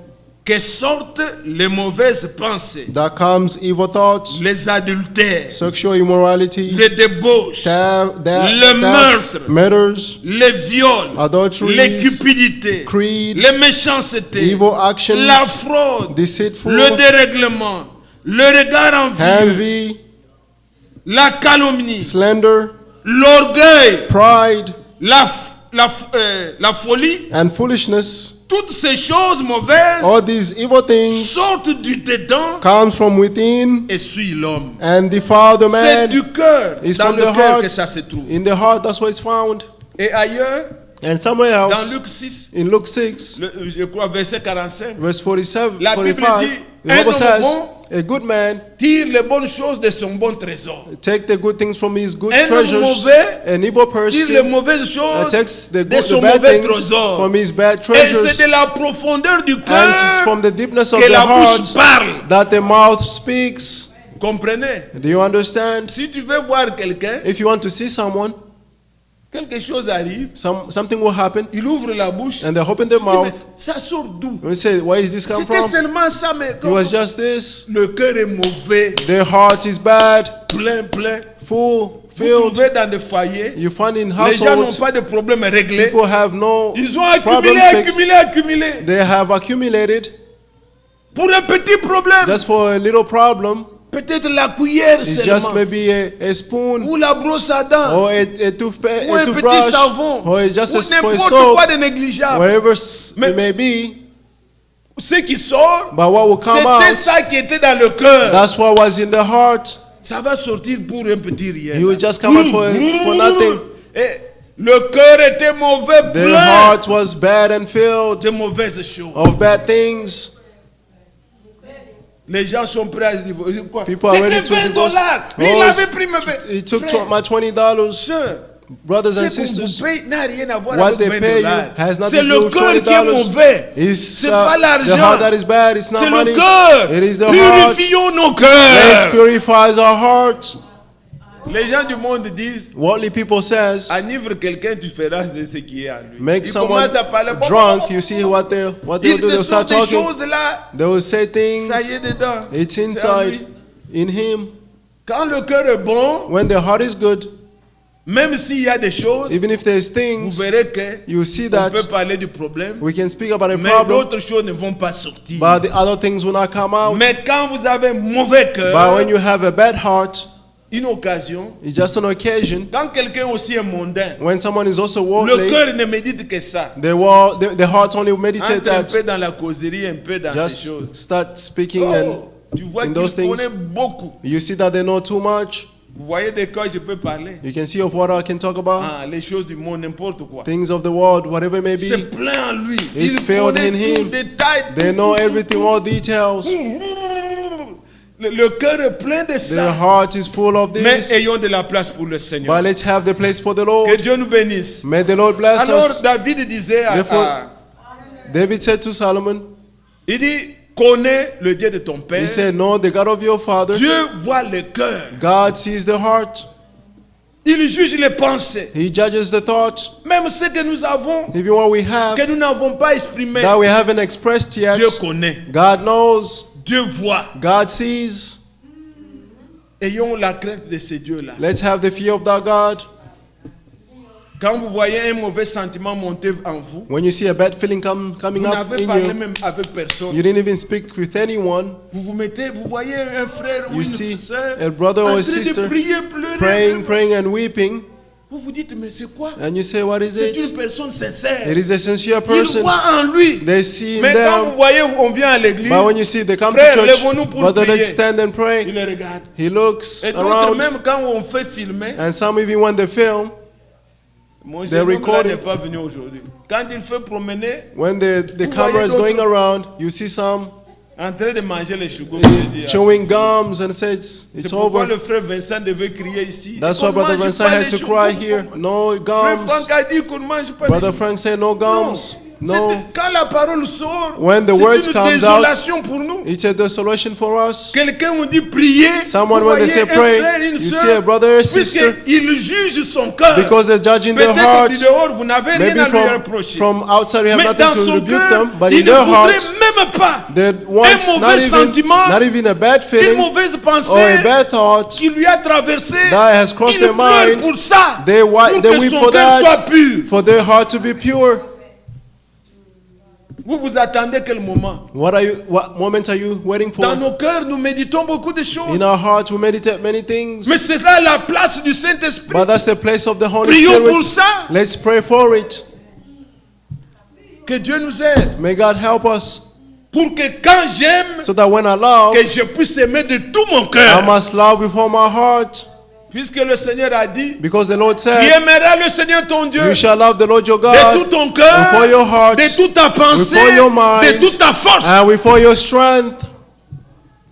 que sortent les mauvaises pensées, that comes evil thoughts, les adultères, sexual immorality, les débauches, le meurtre, murders, les viols, adulteries, les cupidités, greed, les méchancetés, evil actions, la fraude, deceitful, le dérèglement, le regard envieux, envy, la calomnie, slander, l'orgueil, pride, la folie. and foolishness. Toutes ces choses mauvaises All these evil things sortent du dedans comes from within et suivent l'homme. and defile the C'est man. du cœur, It's dans from le the cœur heart. que ça se trouve. In the heart, that's where it's found. Et ailleurs, And somewhere dans else, Luc 6, in Luke 6, je crois verset 45, verse 47, La Bible 45, dit, the un Bible homme says, bon a good man tire les bonnes choses de son bon trésor. take the good things from his good Un homme treasures. mauvais An evil Tire les person mauvaises choses takes the de good, son the bad mauvais things trésor. from his bad Et treasures. c'est de la profondeur du And it's from cœur the deepness of que the la heart bouche parle. that the mouth speaks. Comprenez? Do you understand? Si tu veux voir quelqu'un, If you want to see someone, quelque chose arrive, something will happen, il ouvre la bouche. and they open their Tu dis, mais mouth. ça sort d'où? We say, where is this come C'était from? seulement ça, mais It comment? was just this. Le cœur est mauvais, Their heart is bad, plein. full, Vous filled. trouvez dans des foyers, You find in les gens n'ont households, pas de problème réglés. people have no Ils ont problem fixed. accumulé. They have accumulated Pour un petit problème, just for a little problem. peut-être la cuillère It's just seulement, maybe a spoon ou la brosse à dents, or a ou un petit toothbrush savon, or just ou for a n'importe soap, quoi de négligeable. wherever Mais- it may be. Ce qui sort, But what will come c'était out, ça qui était dans le cœur. that's what was in the heart. Ça va sortir pour un petit rien. He will just come out for nothing. Et le cœur était mauvais, Their plein heart was bad and filled de mauvaises choses. of bad things. Les gens sont prêts à se divorcer. Quoi? People are C'est ready que to $20. divorce. Il Oh, avait pris mes He took frère, my $20. sœur, brothers and Ce qu'on vous sisters, paye n'a rien à voir what avec they 20 pay you dollars. has nothing C'est to do le with cœur qui est $20. mauvais. It's C'est pas the l'argent. heart that is bad. It's not C'est money. le cœur. It is the heart. Purifions nos Let's cœurs. purify our hearts. Les gens du monde disent, Worldly people says, enivre quelqu'un, tu feras de ce qui est à lui. make Ils someone commencent à parler. drunk. You see what they'll Ils do. They'll te start sortent des talking. choses là. They will say Ça y things. est dedans. It's C'est à inside lui. in him. Quand le cœur est bon, When the heart is good, même s'il y a des choses, even if there's vous things, verrez que you see on that peut parler du problème, we can speak about a mais problem, d'autres choses ne vont pas sortir. but the other things will not come out. Mais quand vous avez un mauvais But cœur, when you have a bad heart, une occasion, it's just an occasion. quand quelqu'un aussi est mondain, When someone is also le worldly, cœur ne médite que ça. the heart only meditate Entre un that. peu dans la causerie, un peu dans ces Just choses. start speaking Oh, tu vois in qu'il those things. connaît beaucoup. and you see that they know too much. Vous voyez de quoi je peux parler? You can see of what I can talk about. Ah, les choses du monde, n'importe quoi. Things of the world, whatever it may be. C'est plein en lui. It's Il filled connaît in tout him. détail. They know everything, all details. Le cœur est plein de Their ça. heart is full of Mais this. ayons de la place pour le Seigneur. But let's have the place for the Que Lord. Dieu nous bénisse. May the Lord bless Alors us. David disait Therefore, David said to Solomon, il dit, connais le Dieu de ton père. he said, know the God of your father. Dieu voit le cœur. God sees the heart. Il juge les pensées. He judges the thoughts. Même ce que nous avons, Even what we have, que nous n'avons pas exprimé, that we haven't expressed yet, Dieu connaît. God knows. Dieu voit. God sees. Ayons la crainte de ce Dieu-là. Let's have the fear of that God. Quand vous voyez un mauvais sentiment monter en vous, When you see a bad feeling coming vous up n'avez in parlé you, même avec personne. you didn't even speak with anyone. Vous vous mettez, vous voyez un frère ou You une see sœur a brother en or a train sister de prier, pleurer. praying, praying and weeping, Vous vous dites, mais c'est quoi? and you say, what is C'est une it? personne sincère. It is a sincere Il person. voit en lui. They see in Mais quand vous them. voyez, on vient à l'église, But when you see they come Frère, to church, lèvons-nous pour brother, prier. let's stand and il pray. les regarde. He looks Et d'autres, around, même quand on fait filmer, and some even when they film, mon they're jeune homme là recording. n'est pas venu aujourd'hui. Quand il fait promener, when the Vous camera is voyez going around, you see some en train de manger les choux, comme je dis, chewing gums and says c'est it's pourquoi over. le frère Vincent devait crier ici. That's Qu'on why Brother mange Vincent pas had les to choux. cry here. No Frère gums. Franck a dit qu'on ne mange pas Brother les choux. Frank said no gums. No. Quand la parole sort, When the c'est words une comes out, désolation pour nous. It's a desolation for us. Quelqu'un nous dit prier. Someone vous when they voyez say un pray, frère, une you sœur, see a brother or sister, puisqu'il juge son cœur. because they're judging their Peut-être hearts. du dehors, vous n'avez rien Maybe à lui reprocher. from outside we have Mais nothing dans to son rebuke cœur, them, but il in ne their voudrait hearts, même pas they want un not mauvais even, sentiment, not even a bad une feeling mauvaise or a pensée bad thought qui lui a traversé. that has crossed Il their pleure mind. pour ça, They pour que weep son for cœur soit that, pur. for their heart to be pure. Vous vous attendez quel moment? What moment are you waiting for? Dans nos cœurs, nous méditons beaucoup de choses. In our hearts we meditate many things, Mais c'est là la place du Saint-Esprit. but that's the place of the Holy Prions Spirit. pour ça. Let's pray for it. Que Dieu nous aide. May God help us, Pour que quand j'aime, so that when I love, que je puisse aimer de tout mon I cœur. must love with all my heart. Puisque le Seigneur a dit, Because the Lord tu said, aimeras le Seigneur ton Dieu you shall love the Lord your de God tout ton cœur, with all your heart, de toute ta pensée, with all your mind, de toute ta force. and with all your strength.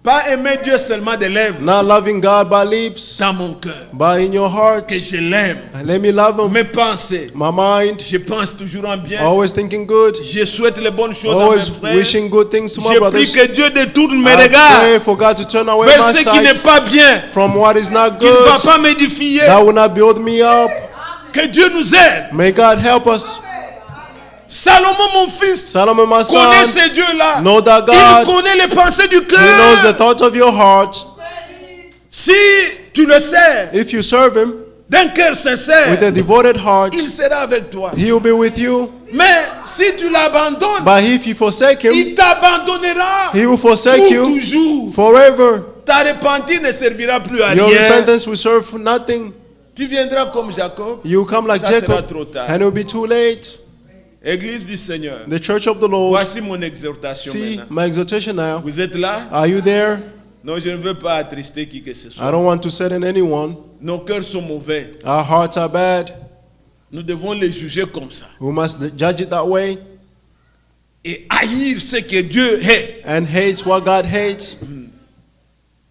Pas aimer Dieu seulement des lèvres, Not loving God by lips, dans mon cœur. but in your heart. Que je l'aime. And let me love Him. Mes pensées, My mind, je pense toujours en bien. always thinking good, Je souhaite les bonnes choses à always mes frères. wishing good things to my Je prie brothers. que Dieu détourne mes I regards pray for God to turn away vers my ce qui n'est sight pas bien, from what is not qui ne va good, pas m'édifier. that will not build me up. Que Dieu nous aide. May God help us. Salomon, mon fils, Solomon, my connaît son, ce Dieu-là. know that Il God, connaît les pensées du He knows the cœur. thoughts of your heart. Si tu le sais, If you serve Him d'un cœur with sincère, a devoted heart, il sera avec toi. He will be with you. Mais si tu l'abandonnes, But if you forsake Him, il t'abandonnera He will pour forsake you toujours. forever. Ta repentir ne servira plus à Your rien. repentance will serve for nothing. Tu viendras comme Jacob. You will come like Ça sera Jacob, trop tard. and it will be too late. Église du Seigneur. The church of the Lord. Voici mon exhortation See maintenant. my exhortation now. Vous êtes là? Are you there? Non, je ne veux pas attrister qui que ce I soit. don't want to sadden anyone. Nos cœurs sont mauvais. Our hearts are bad. Nous devons les juger comme ça. We must judge it that way Et haïr ce que Dieu est. and hate what God hates.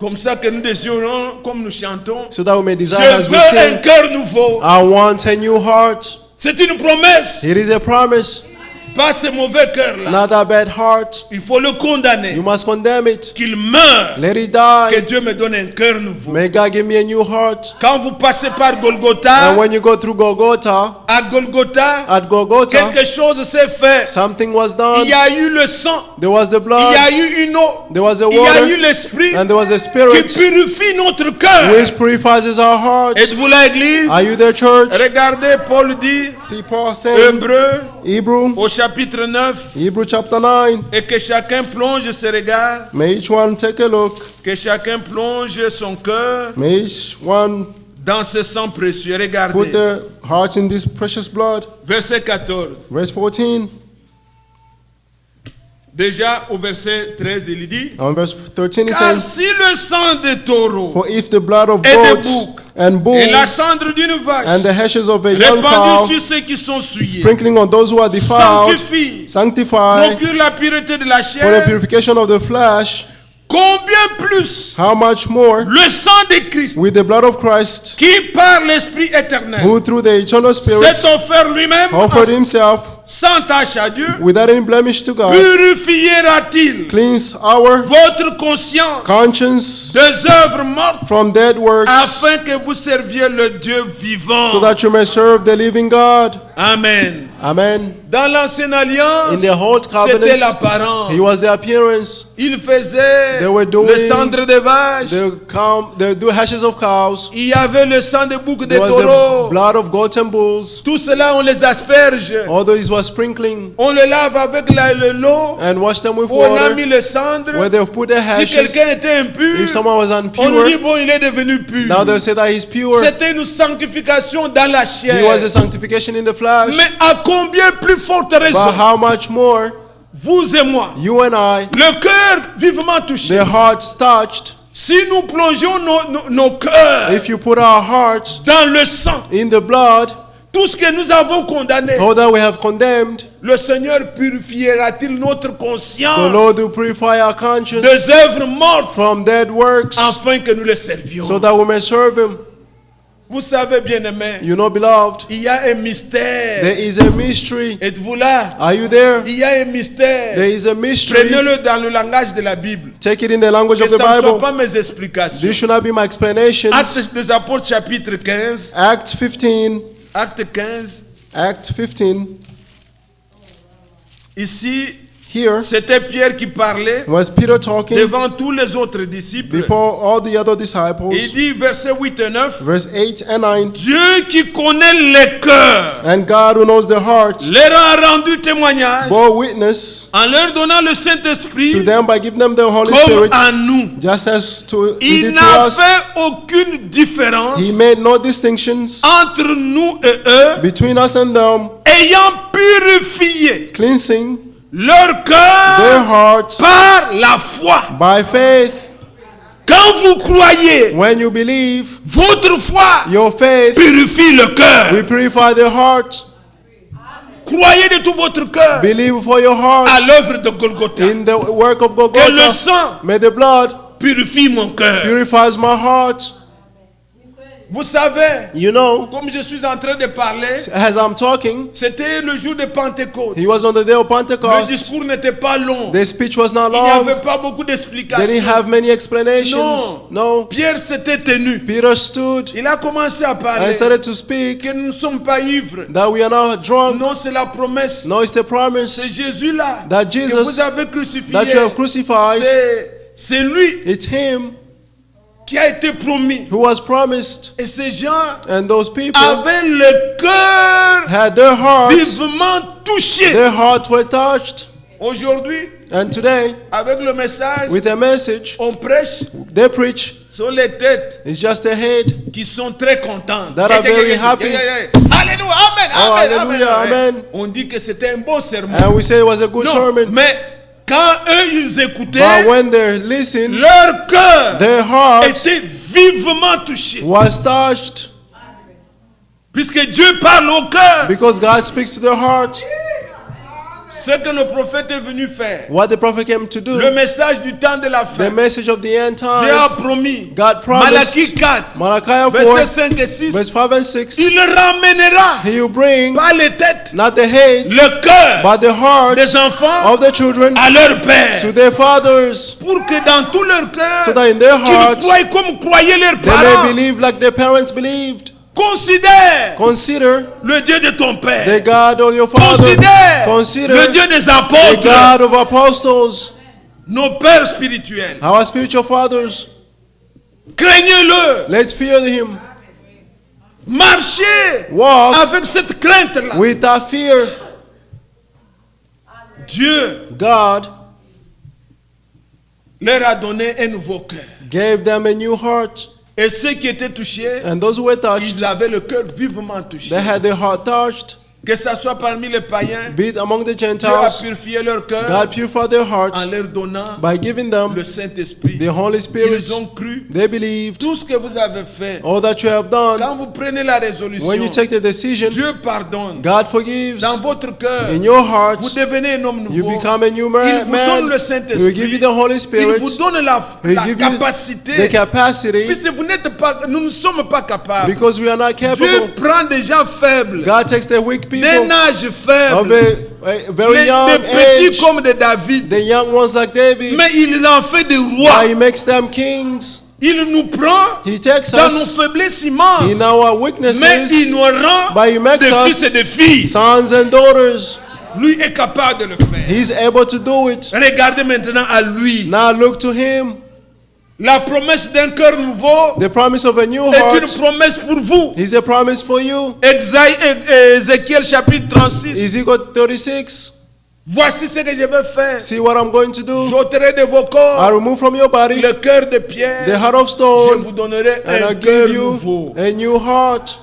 Comme ça que nous désirons, comme nous chantons. so that we may Je desire as we veux un sing. cœur nouveau. I want a new heart. C'est une promesse. It is a promise, Pas ce mauvais cœur-là. not a bad heart. Il faut le condamner. You must condemn it. Qu'il meure. Let it Que die. Dieu me donne un cœur nouveau. May God give me a new heart. Quand vous passez par Golgotha, And when you go through Golgotha, à Golgotha, at Golgotha, quelque chose s'est fait. something was done. Il y a eu le sang, There was the il y blood, a eu une eau, there was the il y a eu water, l'esprit and there was a qui spirit purifie notre cœur. which purifies our hearts. Êtes-vous là, Église? Are you there, church? Regardez, Paul dit, See Paul saying, Hébreux, Hebrew, au chapitre 9, Hebrew chapter 9. et que chacun plonge ses regards, May each one take a look. que chacun plonge son cœur May each one dans ce sang précieux. put Regardez, their hearts in this precious blood. verset 14. Verse 14. Déjà au verset 13, il dit, On verse 13 it car says, si le sang de taureau For if the blood of et de goats boucs and et la bulls cendre d'une vache and the hashes of a young répandue cow, sur ceux qui sont souillés, sprinkling on those who are defiled, sanctifie, sanctify procure la pureté de la for the chair, purification of the flesh, combien plus how much more le sang de Christ, with the blood of Christ, qui par l'Esprit éternel who through the eternal Spirit s'est offert lui-même offered himself sans tache à Dieu, without any blemish to God, purifiera-t-il cleanse our votre conscience conscience des œuvres mortes from dead works, afin que vous serviez le Dieu vivant. so that you may serve the living God. Amen. Amen. Dans l'ancienne alliance, In the old c'était covenant, l'apparence. he was the appearance. Il faisait They were doing le cendre de vache. The do hashes of cows. Il y avait le sang de bouc de There was taureau. the blood of goats and bulls. Tout cela, on les asperge. Although it was sprinkling On les lave avec l'eau. and wash them with On a water. mis le cendre. Where they put the Si hashes. quelqu'un était impur, If someone was on nous dit, impure, bon, il est devenu pur. now they say that he's pure. C'était une sanctification dans la chair. He was a sanctification in the flesh. Mais à combien plus forte But raison, how much more, vous et moi, you and I, le cœur vivement touché, their hearts touched, si nous plongeons nos cœurs if you put our hearts dans le sang, in the blood, tout ce que nous avons condamné, all that we have condemned, le Seigneur purifiera-t-il notre the conscience Lord will purify our conscience des œuvres mortes from dead works, afin que nous les servions. so that we may serve Him. Vous savez, bien-aimés, You know, beloved, il y a un mystère. there is a mystery. Êtes-vous là? Are you there? Il y a un mystère. There is a mystery. Prenez-le dans le langage de la Bible. Take it in the language Que of the ça ne soit Bible. pas mes explications. This should not be my explanations. Actes des Apôtres, chapitre 15. Acts 15. Acte 15. Acts 15. Ici, Here c'était Pierre qui parlait was Peter talking devant tous les autres disciples. before all the other Il disciples. dit, verset 8 et 9, Verse 8 and 9. Dieu qui connaît les cœurs And God who knows the heart leur a rendu témoignage bore witness en leur donnant le to Saint-Esprit them by giving them the Holy comme Spirit, à nous. just as he Il did to n'a us. fait aucune différence He made no distinctions entre nous et eux, between us and them, ayant purifié cleansing leur their cœur hearts par la foi. by faith. Quand vous croyez, When you believe, votre foi your faith purifie le will cœur. purify the heart. Croyez de tout votre cœur Believe for your à heart l'œuvre de Golgotha. in the work of Que le Golgotha. sang May the blood purifie mon cœur. purifies my heart. Vous savez, You know, comme je suis en train de parler, as I'm talking, c'était le jour de Pentecôte. he was on the day of Le Pentecost. discours n'était pas long. The speech was not Il n'y long. avait pas beaucoup They didn't d'explications. have many explanations. No. Pierre s'était tenu. Peter stood Il a commencé à parler and started to speak que nous ne sommes pas ivres. that we are not drunk. Non, c'est la promesse. No, it's the C'est promise Jésus-là that que Jesus vous avez crucifié. that you have crucified. C'est lui It's him qui a été promis. who was promised. Et ces gens And those people avaient le cœur had their hearts, vivement touché. their hearts were touched. Aujourd'hui, And today, avec le message, with a message, on prêche they preach. sur les têtes It's just a head. qui sont très contentes. That are very happy. Alléluia, amen, Oh, amen, hallelujah, amen. On dit que c'était un bon sermon. And we say it was a good Non, sermon. mais quand eux ils écoutaient, But when they listened, leur cœur their heart était vivement touché. was touched Puisque Dieu parle au cœur. because God speaks to their heart. Ce que le prophète est venu faire, what the prophet came to do, le message du temps de la the fin, message of the end Dieu time, a promis, God promised, Malachie 4, Malachi versets 4, 5 et 6, verse 5 and 6, il ramènera, he will bring pas les têtes, not the heads, le cœur but the hearts des enfants of the children à leur père, to their fathers, pour que dans tout leur cœur, so that in their qu'ils hearts croient comme croyaient leurs they parents. may believe like their parents believed. Considère Consider le Dieu de ton the père. God of your father. Considère Consider le Dieu des the apôtres, God of apostles, nos pères spirituels. our spiritual fathers. Craignez-le. Let's fear him. Marchez Walk avec cette crainte-là. without fear. Dieu God leur a donné un nouveau cœur. gave them a new heart. Et ceux qui étaient touchés, And those who were touched, ils avaient le cœur vivement touché. they had their heart touched. Que ce soit parmi les païens, Be it among the Dieu a Gentiles, purifié leur cœur God purified their en hearts leur donnant by giving them le Saint-Esprit. the Holy Spirit. Ils ont cru They believed tout ce que vous avez fait. all that you have done. Quand vous prenez la When résolution, you take the decision, Dieu pardonne. God forgives. Dans votre cœur, In your vous hearts, devenez un homme you nouveau. become a new Il vous donne man. le He will Saint-Esprit. give you the Holy Il Spirit. vous donne la He will give you capacité. the capacity, Puisque vous n'êtes pas, nous ne sommes pas capables. because we are not Dieu capable. prend des gens faibles, God takes the weak people d'un âge of faible, a very young des petits age, comme de David, the young ones like David, mais il en fait des but rois. he makes them kings. Il nous prend He takes dans nos us faiblesses immenses, in our mais weaknesses, il nous rend but he makes des fils et us des filles. sons and daughters. Lui est capable de le faire. He's able to do it. Regardez maintenant à lui. Now look to him. La promesse d'un cœur nouveau The promise of a new est une heart promesse pour vous. is a promise for you. Ézéchiel chapitre 36. Ezekiel 36. Voici ce que je vais faire. See what I'm going to do. J'ôterai de vos I corps remove from your body le cœur de pierre. the heart of Je stone, vous donnerai and un I cœur give you nouveau. a new heart.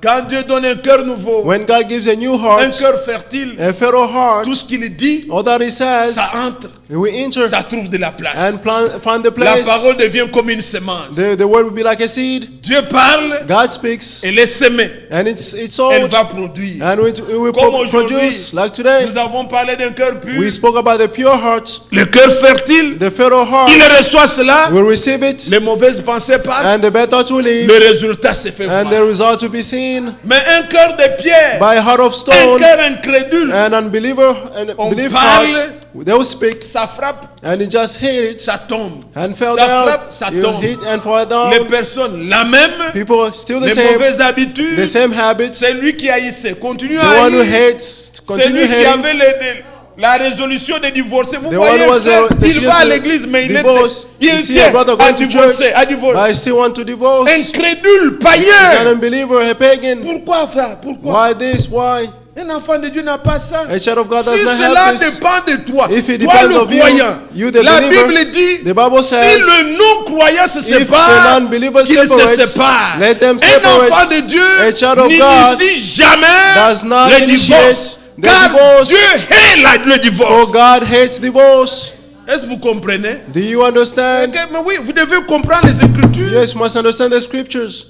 Quand Dieu donne un cœur nouveau, When God gives a new un heart, cœur fertile, a fertile heart, tout ce qu'il dit, all that he says, ça entre, we enter ça trouve de la place. and find the La place. parole devient comme une semence. The word will be like a seed. Dieu parle, God speaks, elle est semée, and it's elle sold, va produire. and it will Comme aujourd'hui, produce. Like today, nous avons parlé d'un cœur pur. we spoke about the pure heart, Le cœur fertile, the fertile heart. il reçoit cela, Will receive it, les mauvaises pensées partent, and the bad thoughts will leave, le résultat se fait and the voir. result to be seen. Mais un cœur de pierre, By a heart of un stone, cœur incrédule, an unbeliever and On belief parle, heart, they will speak, ça frappe, and he just hit it ça tombe. and fell Ça down. frappe, ça You tombe. hit and fall down. Les personnes, la même, People still the les same, mauvaises habitudes, the same habits. c'est lui qui haïssait. Continue The à one who haïr. hates, C'est continue lui qui hating. avait la résolution de divorcer. Vous The voyez, one who was frère, the il decision va à to l'église, mais divorce. il You see tient a brother à going to divorcer, church, à divorcer. but I still want to divorce. Incrédule, He's an païen. unbeliever, a pagan. Pourquoi, frère? Pourquoi? Why this? Why? Un enfant de Dieu n'a pas ça. A child of God does Si not cela have this. dépend de toi, If it toi depends le of you, croyant, you the la believer, Bible dit, the Bible si says, le non-croyant se if sépare, the non-believer qu'il se separates, sépare. let them Un separate. enfant de Dieu A child of God n'initie jamais does not le initiate divorce. the Car divorce. Dieu hait le For divorce. God hates divorce. Est-ce que vous comprenez? Do you understand? Ok, mais oui, vous devez comprendre les Écritures. Yes, you must understand the scriptures.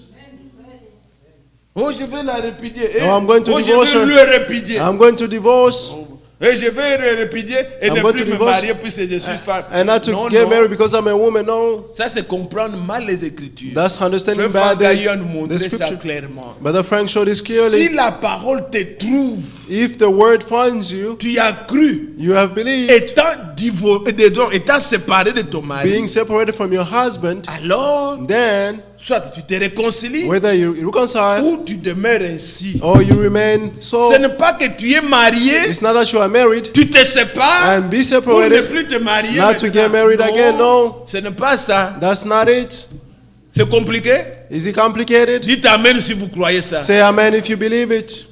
Oh, je vais la répudier. Eh, Oh, I'm going to oh, divorce je vais her. le répudier. I'm going to divorce Et je vais le répudier et I'm ne going plus to me divorce marier puisque je suis femme. and not to Non, get non. married because I'm a woman. No, Ça, c'est comprendre mal les Écritures. that's understanding Frère bad Gaillon nous the montrer ça scripture. clairement. Brother Frank showed this Si clearly. la parole te trouve, If the word finds you, tu as cru, you have believed, étant séparé de ton mari, being separated from your husband, alors, then soit tu te réconcilies whether you reconcile ou tu demeures ainsi. or you remain so, Ce n'est pas que tu es marié, it's not that you are married tu te sépares and be pour ne separated, plus te marier. not to get married again. No, Ce n'est pas ça. that's not it. C'est compliqué. Is it complicated? Dites amen si vous croyez ça. Say amen if you believe it.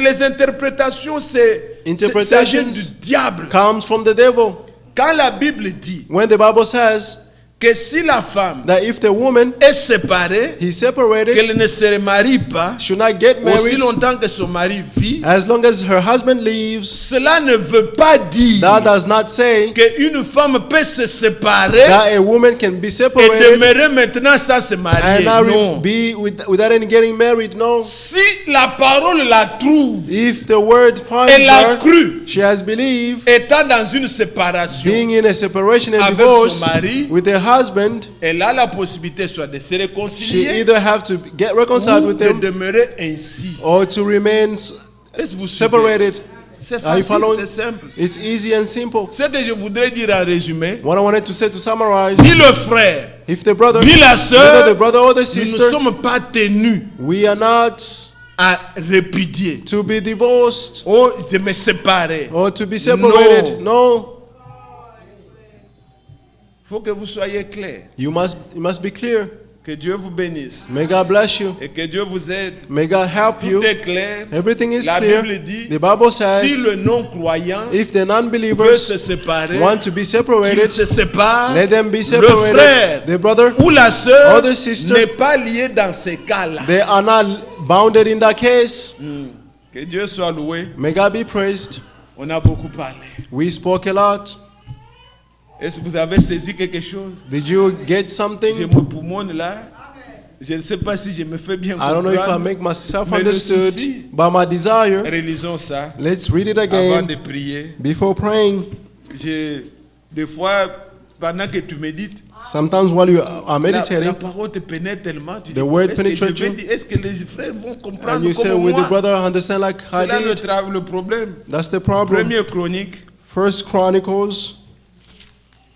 Les interprétations, ça vient Interpretations du diable. comes from the devil. Quand la Bible dit When the Bible says que que si la femme that if the woman est séparée, is separated, qu'elle ne se remarie pas should not get aussi married longtemps que son mari vit, as long as her husband leaves. cela ne veut pas dire That does not say qu'une femme peut se séparer that a woman can be et separated demeurer maintenant sans se and marier. not Non. be without any getting married. No. Si la parole la trouve, If the word finds elle a her, cru, she has believed, étant dans une séparation, being in a separation and avec divorce son mari, with her husband, elle a la possibilité soit de se she réconcilier either have to get reconciled ou with de him demeurer ainsi. or to remain Est-ce que vous suivez? separated. C'est Are you facile, following? c'est simple. It's easy and simple. Ce que je voudrais dire en résumé, What I wanted to say to summarize, ni le frère, if the brother, ni la neither sœur, the brother or the nous ne sister, sommes pas tenus we are not à répudier to be divorced ou de me séparer. or to be separated. No. Il faut que vous soyez clairs. You must be clear. Que Dieu vous bénisse May God bless you. et que Dieu vous aide. May God help Tout you. est clair. Everything is La clear. Bible dit, The Bible si says, le non-croyant if the veut non-believers se séparer, want to be qu'il separated, se sépare. let them be Le separated. frère The brother, ou la sœur or the sister, n'est pas lié dans ces cas-là. they are not bounded in that case. Que Dieu soit loué. May God be praised. On a beaucoup parlé. We spoke a lot. Est-ce que vous avez saisi quelque chose? Did you get Je something? me poumonne là. Je ne sais pas si je me fais bien I don't know if I comprendre. make myself Mais le understood, souci- but my desire, Relisons ça let's read it avant again de prier. before praying. Des fois, pendant que tu médites, Sometimes while you are la meditating, parole te pénètre tellement. Tu The dis, word est-ce que je penetrates vais you. dire- est-ce que les frères vont comprendre and you say, comme will the moi? brother understand like I C'est là did? le problème. That's the problem. Première chronique. First Chronicles,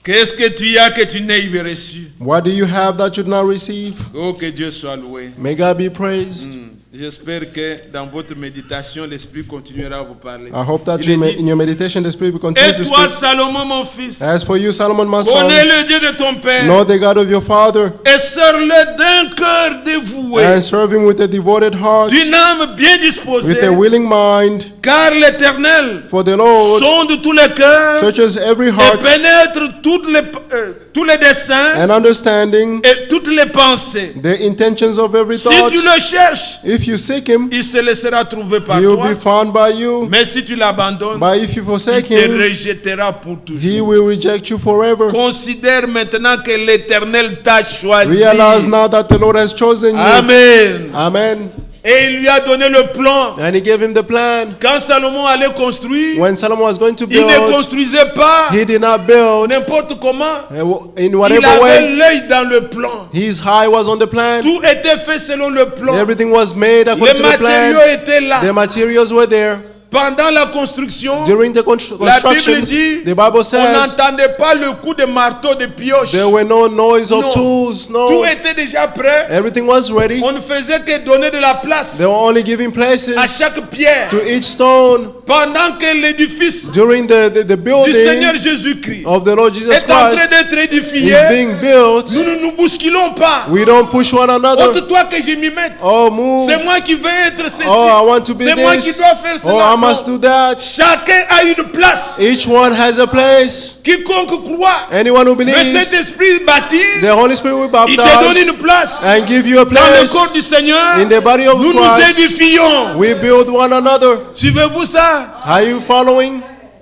Qu'est-ce que tu as que tu n'aies reçu? what do you have that you did not receive? Oh, que Dieu soit loué. May God be praised. J'espère que dans votre méditation, l'Esprit continuera à vous parler. I hope that Il est dit, in your meditation the Spirit will continue et to toi, speak. Salomon, mon fils, As for you, Solomon, my connais son, le Dieu de ton père know the God of your father et sers-le d'un cœur dévoué, and serve him with a devoted heart, d'une âme bien with disposée, a willing mind. car l'Éternel For the Lord sonde tous les cœurs searches every et heart pénètre tous les desseins and understanding et toutes les pensées. the intentions of every Si thought. tu le cherches, If you seek him, il se laissera trouver par he will toi. be found by you. Mais si tu l'abandonnes, But if you il forsake te him, rejettera pour he toujours. will reject you forever. Considère maintenant que l'Éternel t'a choisi. Realize now that the Lord has chosen you. Amen. Amen. Et il lui a donné le plan. And he gave him the plan. Quand Salomon allait construire, When Solomon was going to il ne build, construisait pas he did not build n'importe comment. in Il whatever avait way. l'œil dans le plan. His eye was on the plan. Tout était fait selon le plan. Everything was made according Les to the matériaux plan. étaient là. The materials were there. Pendant la construction, During the la Bible constructions, dit, the Bible on says n'entendait pas le coup de marteau, de pioche. there were no noise of Non. tools. Tout No, était déjà prêt. everything was ready. On ne faisait que donner de la place They were only giving places à chaque pierre. to each stone. Pendant que l'édifice During the du building Seigneur Jésus-Christ of the Lord Jesus est en train Christ d'être édifié, is being built, nous ne nous bousculons pas. we don't push one another. Ôte-toi que je m'y mette. Oh, move. C'est moi qui veux être ceci. Oh, I want to be C'est moi qui this. dois faire Oh, cela. I must Non. do that. Chacun a une place. Each one has a place. Quiconque croit, Anyone who le believes, Saint-Esprit baptise, the Holy Spirit will il te donne baptize une place. and give you a Dans le place. corps du Seigneur, In the body of nous nous Christ, édifions. we build one another. Suivez-vous ça? Are you following?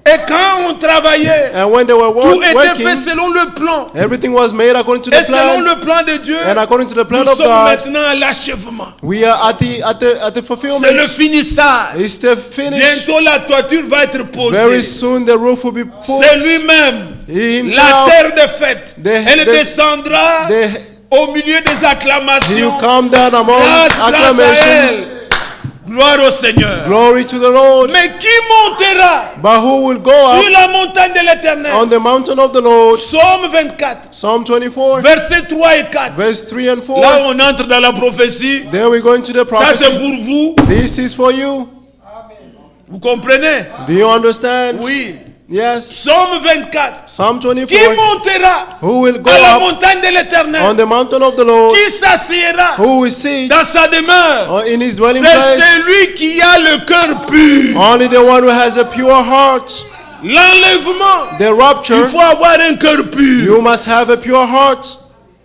Et quand on travaillait, And when they were tout était working, fait selon le plan. everything was made according to Et the selon plan. le plan de Dieu, And according to the plan nous of sommes God, maintenant à l'achèvement. we are at the C'est fulfillment. le finissage. It's the finish. Bientôt la toiture va être Very posée. soon the roof will be put. C'est lui-même. He La himself, terre de fête. Elle the- descendra the- au milieu des he acclamations. will come down among Grâce à acclamations. elle. Gloire au Seigneur. Glory to the Lord. Mais qui montera But who will go sur up la montagne de l'Éternel? on the mountain of the Lord? Psaume 24, Psalm 24, versets 3 et 4. verse 3 and 4. Là, on entre dans la prophétie. There we go into the Ça, c'est prophecy. pour vous. This is for you. Vous comprenez? Do you understand? Oui. Yes. Psaume 24. Psalm Qui 24. montera Who will go à la up montagne de on l'Éternel? the mountain of the Lord? Qui s'assiera Who will sit dans sa demeure? in his dwelling C'est place? celui qui a le cœur pur. Only the one who has a pure heart. l'enlèvement, the il rapture, faut avoir un cœur pur. you must have a pure heart.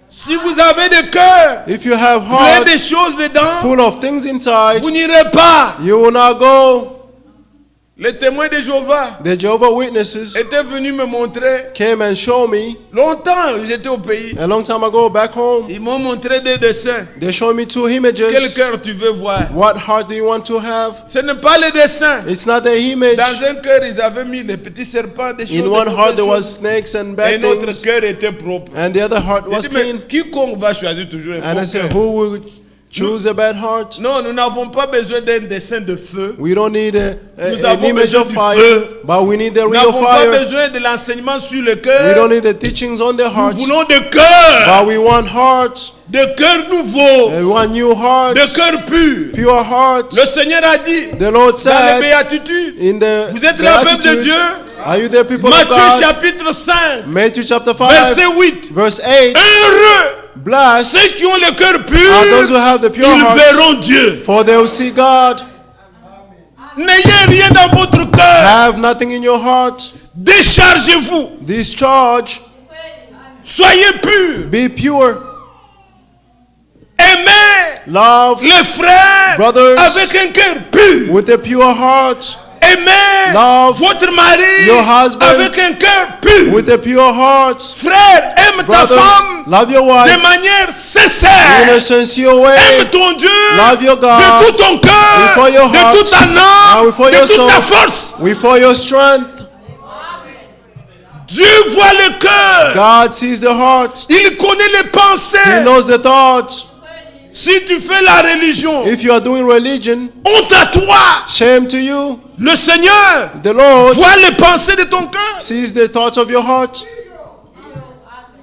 Si vous avez des cœurs If you have plein de hearts choses dedans, full of things inside, vous n'irez pas. you will not go. Les témoins de Jéhovah The Jehovah Witnesses étaient venus me montrer, came and showed me longtemps j'étais au pays, a long time ago back home. ils m'ont montré des dessins. They showed me 2 Quel images. cœur tu veux voir? What heart do you want to have? Ce n'est pas les dessins. It's not the image. Dans un cœur, ils avaient mis des petits serpents, des choses. In de one heart there was mauvaises snakes and choses. bad Et notre things, cœur était propre. and the other heart J'ai was dit, mais clean. quiconque va choisir toujours un And I bon said, cœur? who will choose a bad heart? Non, nous n'avons pas besoin d'un dessin de feu. We don't need Nous an avons image besoin of du fire, feu. but we need the Nous real n'avons pas fire. besoin de l'enseignement sur le We cœur. don't need the teachings on the Nous hearts, voulons des cœurs, but we want hearts. des cœurs nouveaux, We want new des hearts, cœurs purs. pure hearts. Le Seigneur a dit The Lord dans les said béatitudes, in the vous êtes la peuple de Beatitudes, Dieu. are you the people of Matthieu God? chapitre 5, Matthew chapter 5, verset 8. verse 8. Heureux Blessed ceux qui ont le cœur are pur, those who have the pure ils hearts, verront Dieu. for they will see God. N'ayez rien dans votre cœur. Have nothing in your heart. Déchargez-vous. Discharge. Soyez purs. Be pure. Aimez Love les frères Brothers. avec un cœur pur. with a pure heart. Aimez Love votre mari your husband avec un cœur pur. with a pure heart. Frère, aime ta Brothers, femme love your de wife manière in a sincère. sincere way. Aime ton Dieu Love your God de tout ton cœur, before your de heart toute ta and âme, before de your toute ta soul. force. with for your strength. Dieu voit le cœur. God sees the heart. Il connaît les He pensées. knows the thoughts. Si tu fais la religion, If you are doing religion, honte à toi. shame to you. Le Seigneur The Lord voit les pensées de ton cœur. sees the thoughts of your heart.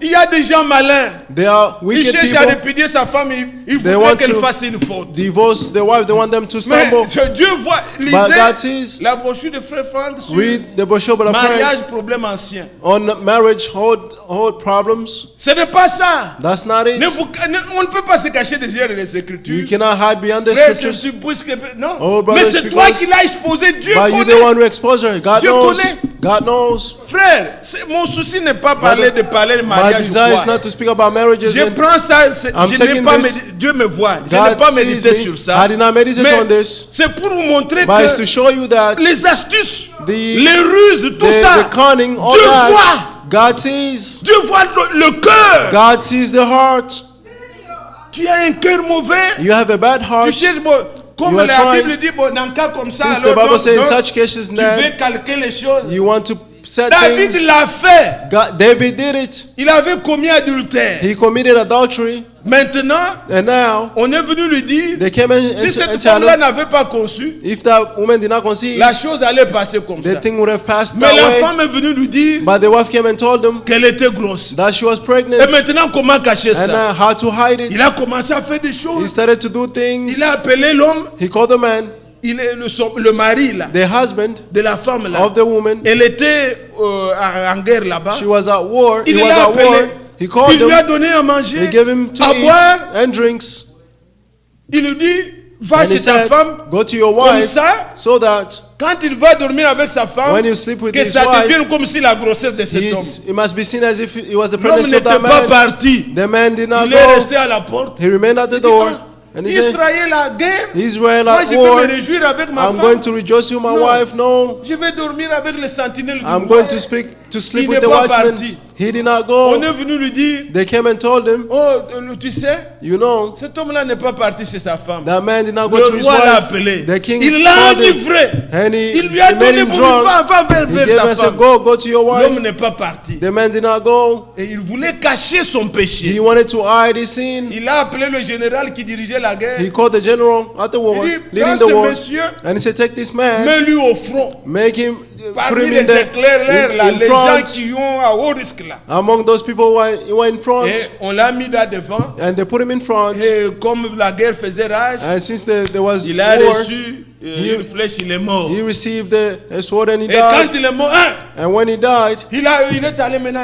Il y a des gens malins. They are Il wicked cherche à people. répudier sa femme. Il They voudrait want qu'elle to fasse une faute. divorce the wife. They want them to Mais stumble. Dieu voit. But God Lisez sees. la brochure de Frère Franck sur Read the brochure of a friend mariage, problème ancien. on marriage hold problems. Ce n'est pas ça. That's not it. On ne peut pas se cacher derrière les You Écritures. cannot hide behind the Frère, scriptures. je suppose que... Non. Oh, Mais brothers, c'est toi because- qui l'as exposé. Dieu But you the connaît. one who exposed her. God Dieu knows. connaît. God knows. Frère, mon souci n'est pas parler de My mariage. desire ou is quoi. not to speak about marriages. Je and prends ça, I'm je n'ai taking pas this. Dieu me voit. Je n'ai God pas sees médité me. sur ça. I did not meditate Mais on this. c'est pour vous montrer But it's to que show you that les astuces, the les ruses, tout ça, the cunning, all Dieu that, voit. God sees. Dieu voit le cœur. God sees the heart. Tu as un cœur mauvais. You have a bad Tu heart. cherches, bon, comme You are la trying- Bible dit, bon, dans un cas comme ça, Since the alors, Bible donc, says in donc, such cases, tu then veux calquer les choses. you want to set David things. l'a fait. David did it. Il avait commis adultère. He committed adultery, Maintenant, and now on est venu lui dire, they came and si cette tell femme-là him n'avait pas conçu, if that woman did not conceive, la chose allait passer comme ça. the thing would have passed Mais that la way. femme est venue lui dire But the wife came and told him qu'elle était grosse. that she was Et pregnant, maintenant, comment cacher and ça? how to hide Il it. a commencé à faire des He choses. started to do things. Il a appelé l'homme, He called the man, il est le mari là, the husband de la femme là. of the woman. Elle était en guerre là-bas. She was at war. He Il was l'a at war. appelé. He called Il lui a him. donné à manger, He gave him to à eat boire. and drinks. Il lui dit, va And he chez ta said, femme. go to your Comme wife ça, so that quand il va dormir avec sa femme, when you sleep with que his ça wife, devienne comme si la grossesse de cet homme. it must be seen as if it was the L'homme pregnancy of n'était that pas man. parti. The man did not Il est go. resté à la porte. He remained at the Il dit, door. ah, And he said, Israël a guerre. Israel Moi, at je peux war. me réjouir avec ma I'm femme. going to rejoice with my No. wife. No. Je vais dormir avec les sentinelles du I'm roi. going to sleep Il with n'est the pas watchman. parti. He did not On go. est venu lui dire, They came and told him, oh, tu sais, you know, cet homme-là n'est pas parti chez sa femme. that man did not go to Le his roi l'a wife. appelé. The king Il l'a called him. enivré. And Il lui a he made donné him pour drunk. va vers He gave ta and said, femme. go to your L'homme wife. n'est pas parti. The man did not go. Et il voulait cacher son péché. He wanted to hide his sin. Il a appelé le général qui dirigeait la guerre. He called the general at the war, Il dit, leading prends the ce war, monsieur, and he said, take this man, mets-lui au front. make him, put Parmi him les in the, éclaireurs, là, in les gens front, qui ont à haut risque là. among those people who were in front, Et on l'a mis là devant. and they put him in front. Et comme la guerre faisait rage, And since there was il a war, reçu une flèche, il est mort. he received a sword and he Et quand died. il est mort, hein, And when he died, il est allé maintenant.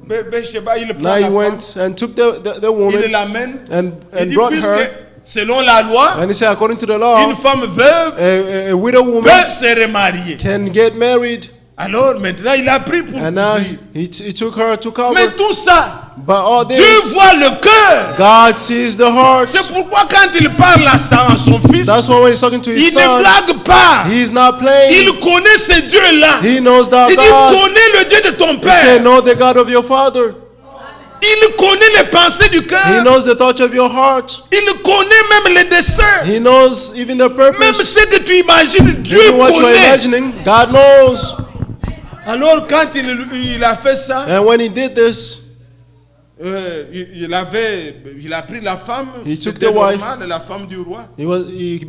Bathsheba, il prend now la he femme, went and took the il woman l'amène. and Il dit, brought puisque her. selon la loi, And he said, according to the law, une femme veuve a widow woman peut se remarier. can get married. Alors maintenant, il a pris pour And now couvrir. he took her to cover. Mais tout ça, But all Dieu this, voit le cœur. God sees the heart. C'est pourquoi quand il parle à son fils, That's why when he's talking to his il ne son, blague pas. he's not playing. Il connaît ce Dieu-là. He knows that Il dit, God. connais le Dieu de ton He said, père. know the God of your father. Il connaît les pensées du He cœur. knows the thoughts of your heart. Il connaît même les desseins. He knows even the Même purpose. ce que tu imagines, Dieu Even what you're connaît. imagining, God knows. Alors quand il a fait ça, And when he did this, il a pris la femme, He took c'était the wife. normal, la femme du roi. she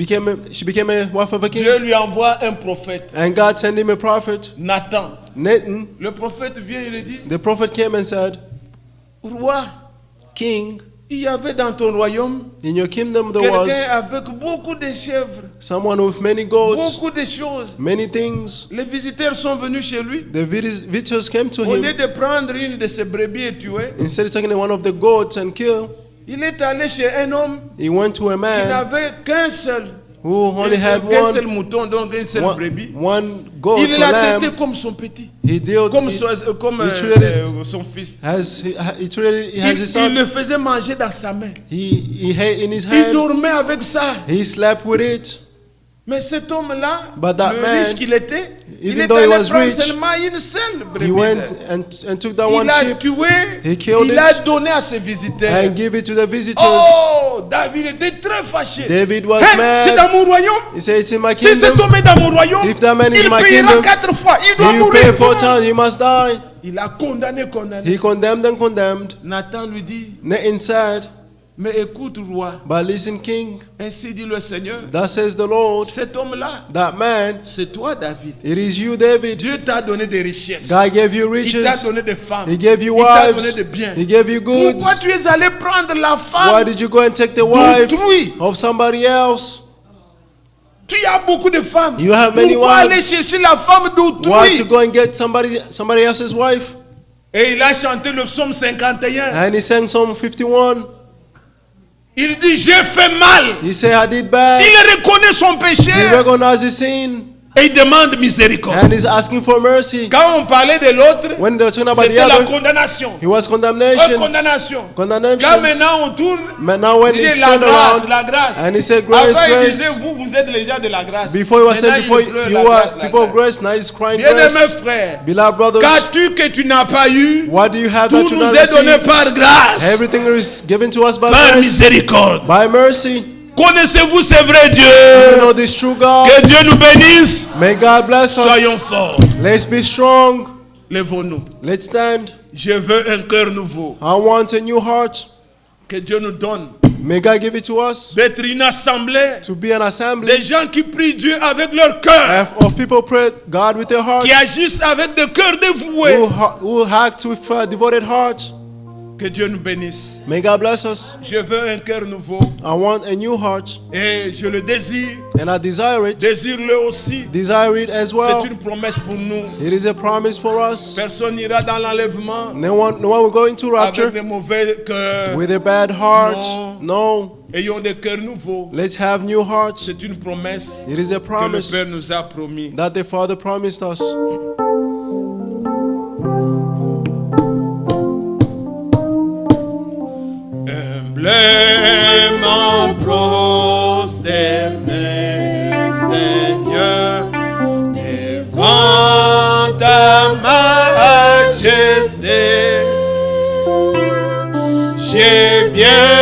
became a wife of a king. Dieu lui envoie un prophète, And God sent him a prophet, Nathan. Nathan. Le prophète vient, il lui dit, The prophet came and said, roi, King, il y avait dans ton royaume in your kingdom there was quelqu'un avec beaucoup de chèvres, someone with many goats, beaucoup de choses. many things. Les visiteurs sont venus chez lui. The visitors came to Au lieu him. de prendre une de ses brebis et tuer, Instead of taking one of the goats and kill, il est allé chez un homme he went to a qui man n'avait qu'un seul, who only had qu'un seul one, mouton, donc une seule brebis. one goat Il or l'a traité lamb. comme son petit, He dealt, comme, he, son fils. he treated he has his Il son. le faisait manger dans sa main. He had in his Il hand. dormait avec ça. He slept with it. Mais cet homme-là, But that le man, riche qu'il était, il even est though he allé was prendre rich, seulement une seule He brebis. went and took that one Il a sheep tué, He killed il it. a donné à ses visiteurs. and gave it to the visitors. Oh, David était très fâché. David was Hein, c'est mad. dans mon royaume. He said, it's in my Si cet kingdom. homme est dans mon royaume, If that man is il my payera kingdom, 4 fois. Il doit He mourir. pay 4 times, he must die. Il a condamné. He condemned and condemned. Nathan lui dit, Nathan said, mais écoute, roi, but listen, king, ainsi dit le Seigneur, thus says the Lord, cet homme-là, that man, c'est toi, David. it is you, David. Dieu t'a donné des richesses. God gave you Il t'a riches. donné des femmes. He gave you Il t'a donné wives. des biens. He gave you goods. Pourquoi tu es allé prendre la Why femme did you go and take the wife d'autrui? of somebody else? Tu as beaucoup de femmes. You have many Pourquoi wives. aller chercher la femme Why to d'autrui? go and get somebody else's wife? Et il a chanté le psaume 51. And he sang Psalm 51. Il dit, j'ai fait mal. He said, I did bad. Il reconnaît son péché He recognized his sin et il demande miséricorde. and he's asking for mercy. Quand on parlait de l'autre, When they were talking about the c'était la other, condamnation. he was Oh, condemnation. condamnation. Là Condemnation. maintenant on tourne. But now when Il he dit la turned grâce, around la grâce. and he said, grace, Avant il grace. disait, vous êtes les gens de la grâce. Before he was Maintenant, saying, before il pleure you la were grâce, la people of grâce. grace, now he's crying Bien-aimés grace. frères, Beloved brothers, qu'as-tu que tu n'as pas eu? what do you have Tout that you nous not est donné received? par grâce, Everything is given to us by par grace, miséricorde. by mercy. Connaissez-vous ce vrai You Dieu? know this true God. Que Dieu nous bénisse. May God bless Soyons us. forts. Let's be strong. Lèvons-nous. Let's stand. Je veux un cœur nouveau. I want a new heart. Que Dieu nous donne May God give it to us d'être une assemblée to be an assembly des gens qui prient Dieu avec leur cœur, of people pray God with their heart, qui agissent avec des cœurs dévoués. who act with a devoted heart. Que Dieu nous bénisse. May God bless us. Je veux un cœur nouveau I want a new heart et je le désire. and I desire it. Désire-le aussi. Desire it as well. C'est une promesse pour nous. It is a promise for us. Personne n'ira dans l'enlèvement No one will go into rapture avec des mauvais cœurs. with a bad heart. No. No. Ayons des cœurs nouveaux. Let's have new hearts. C'est une promesse It is a que le promise Père nous a promis. that the Father promised us. Humblement prosterné, Seigneur, devant ta majesté, je viens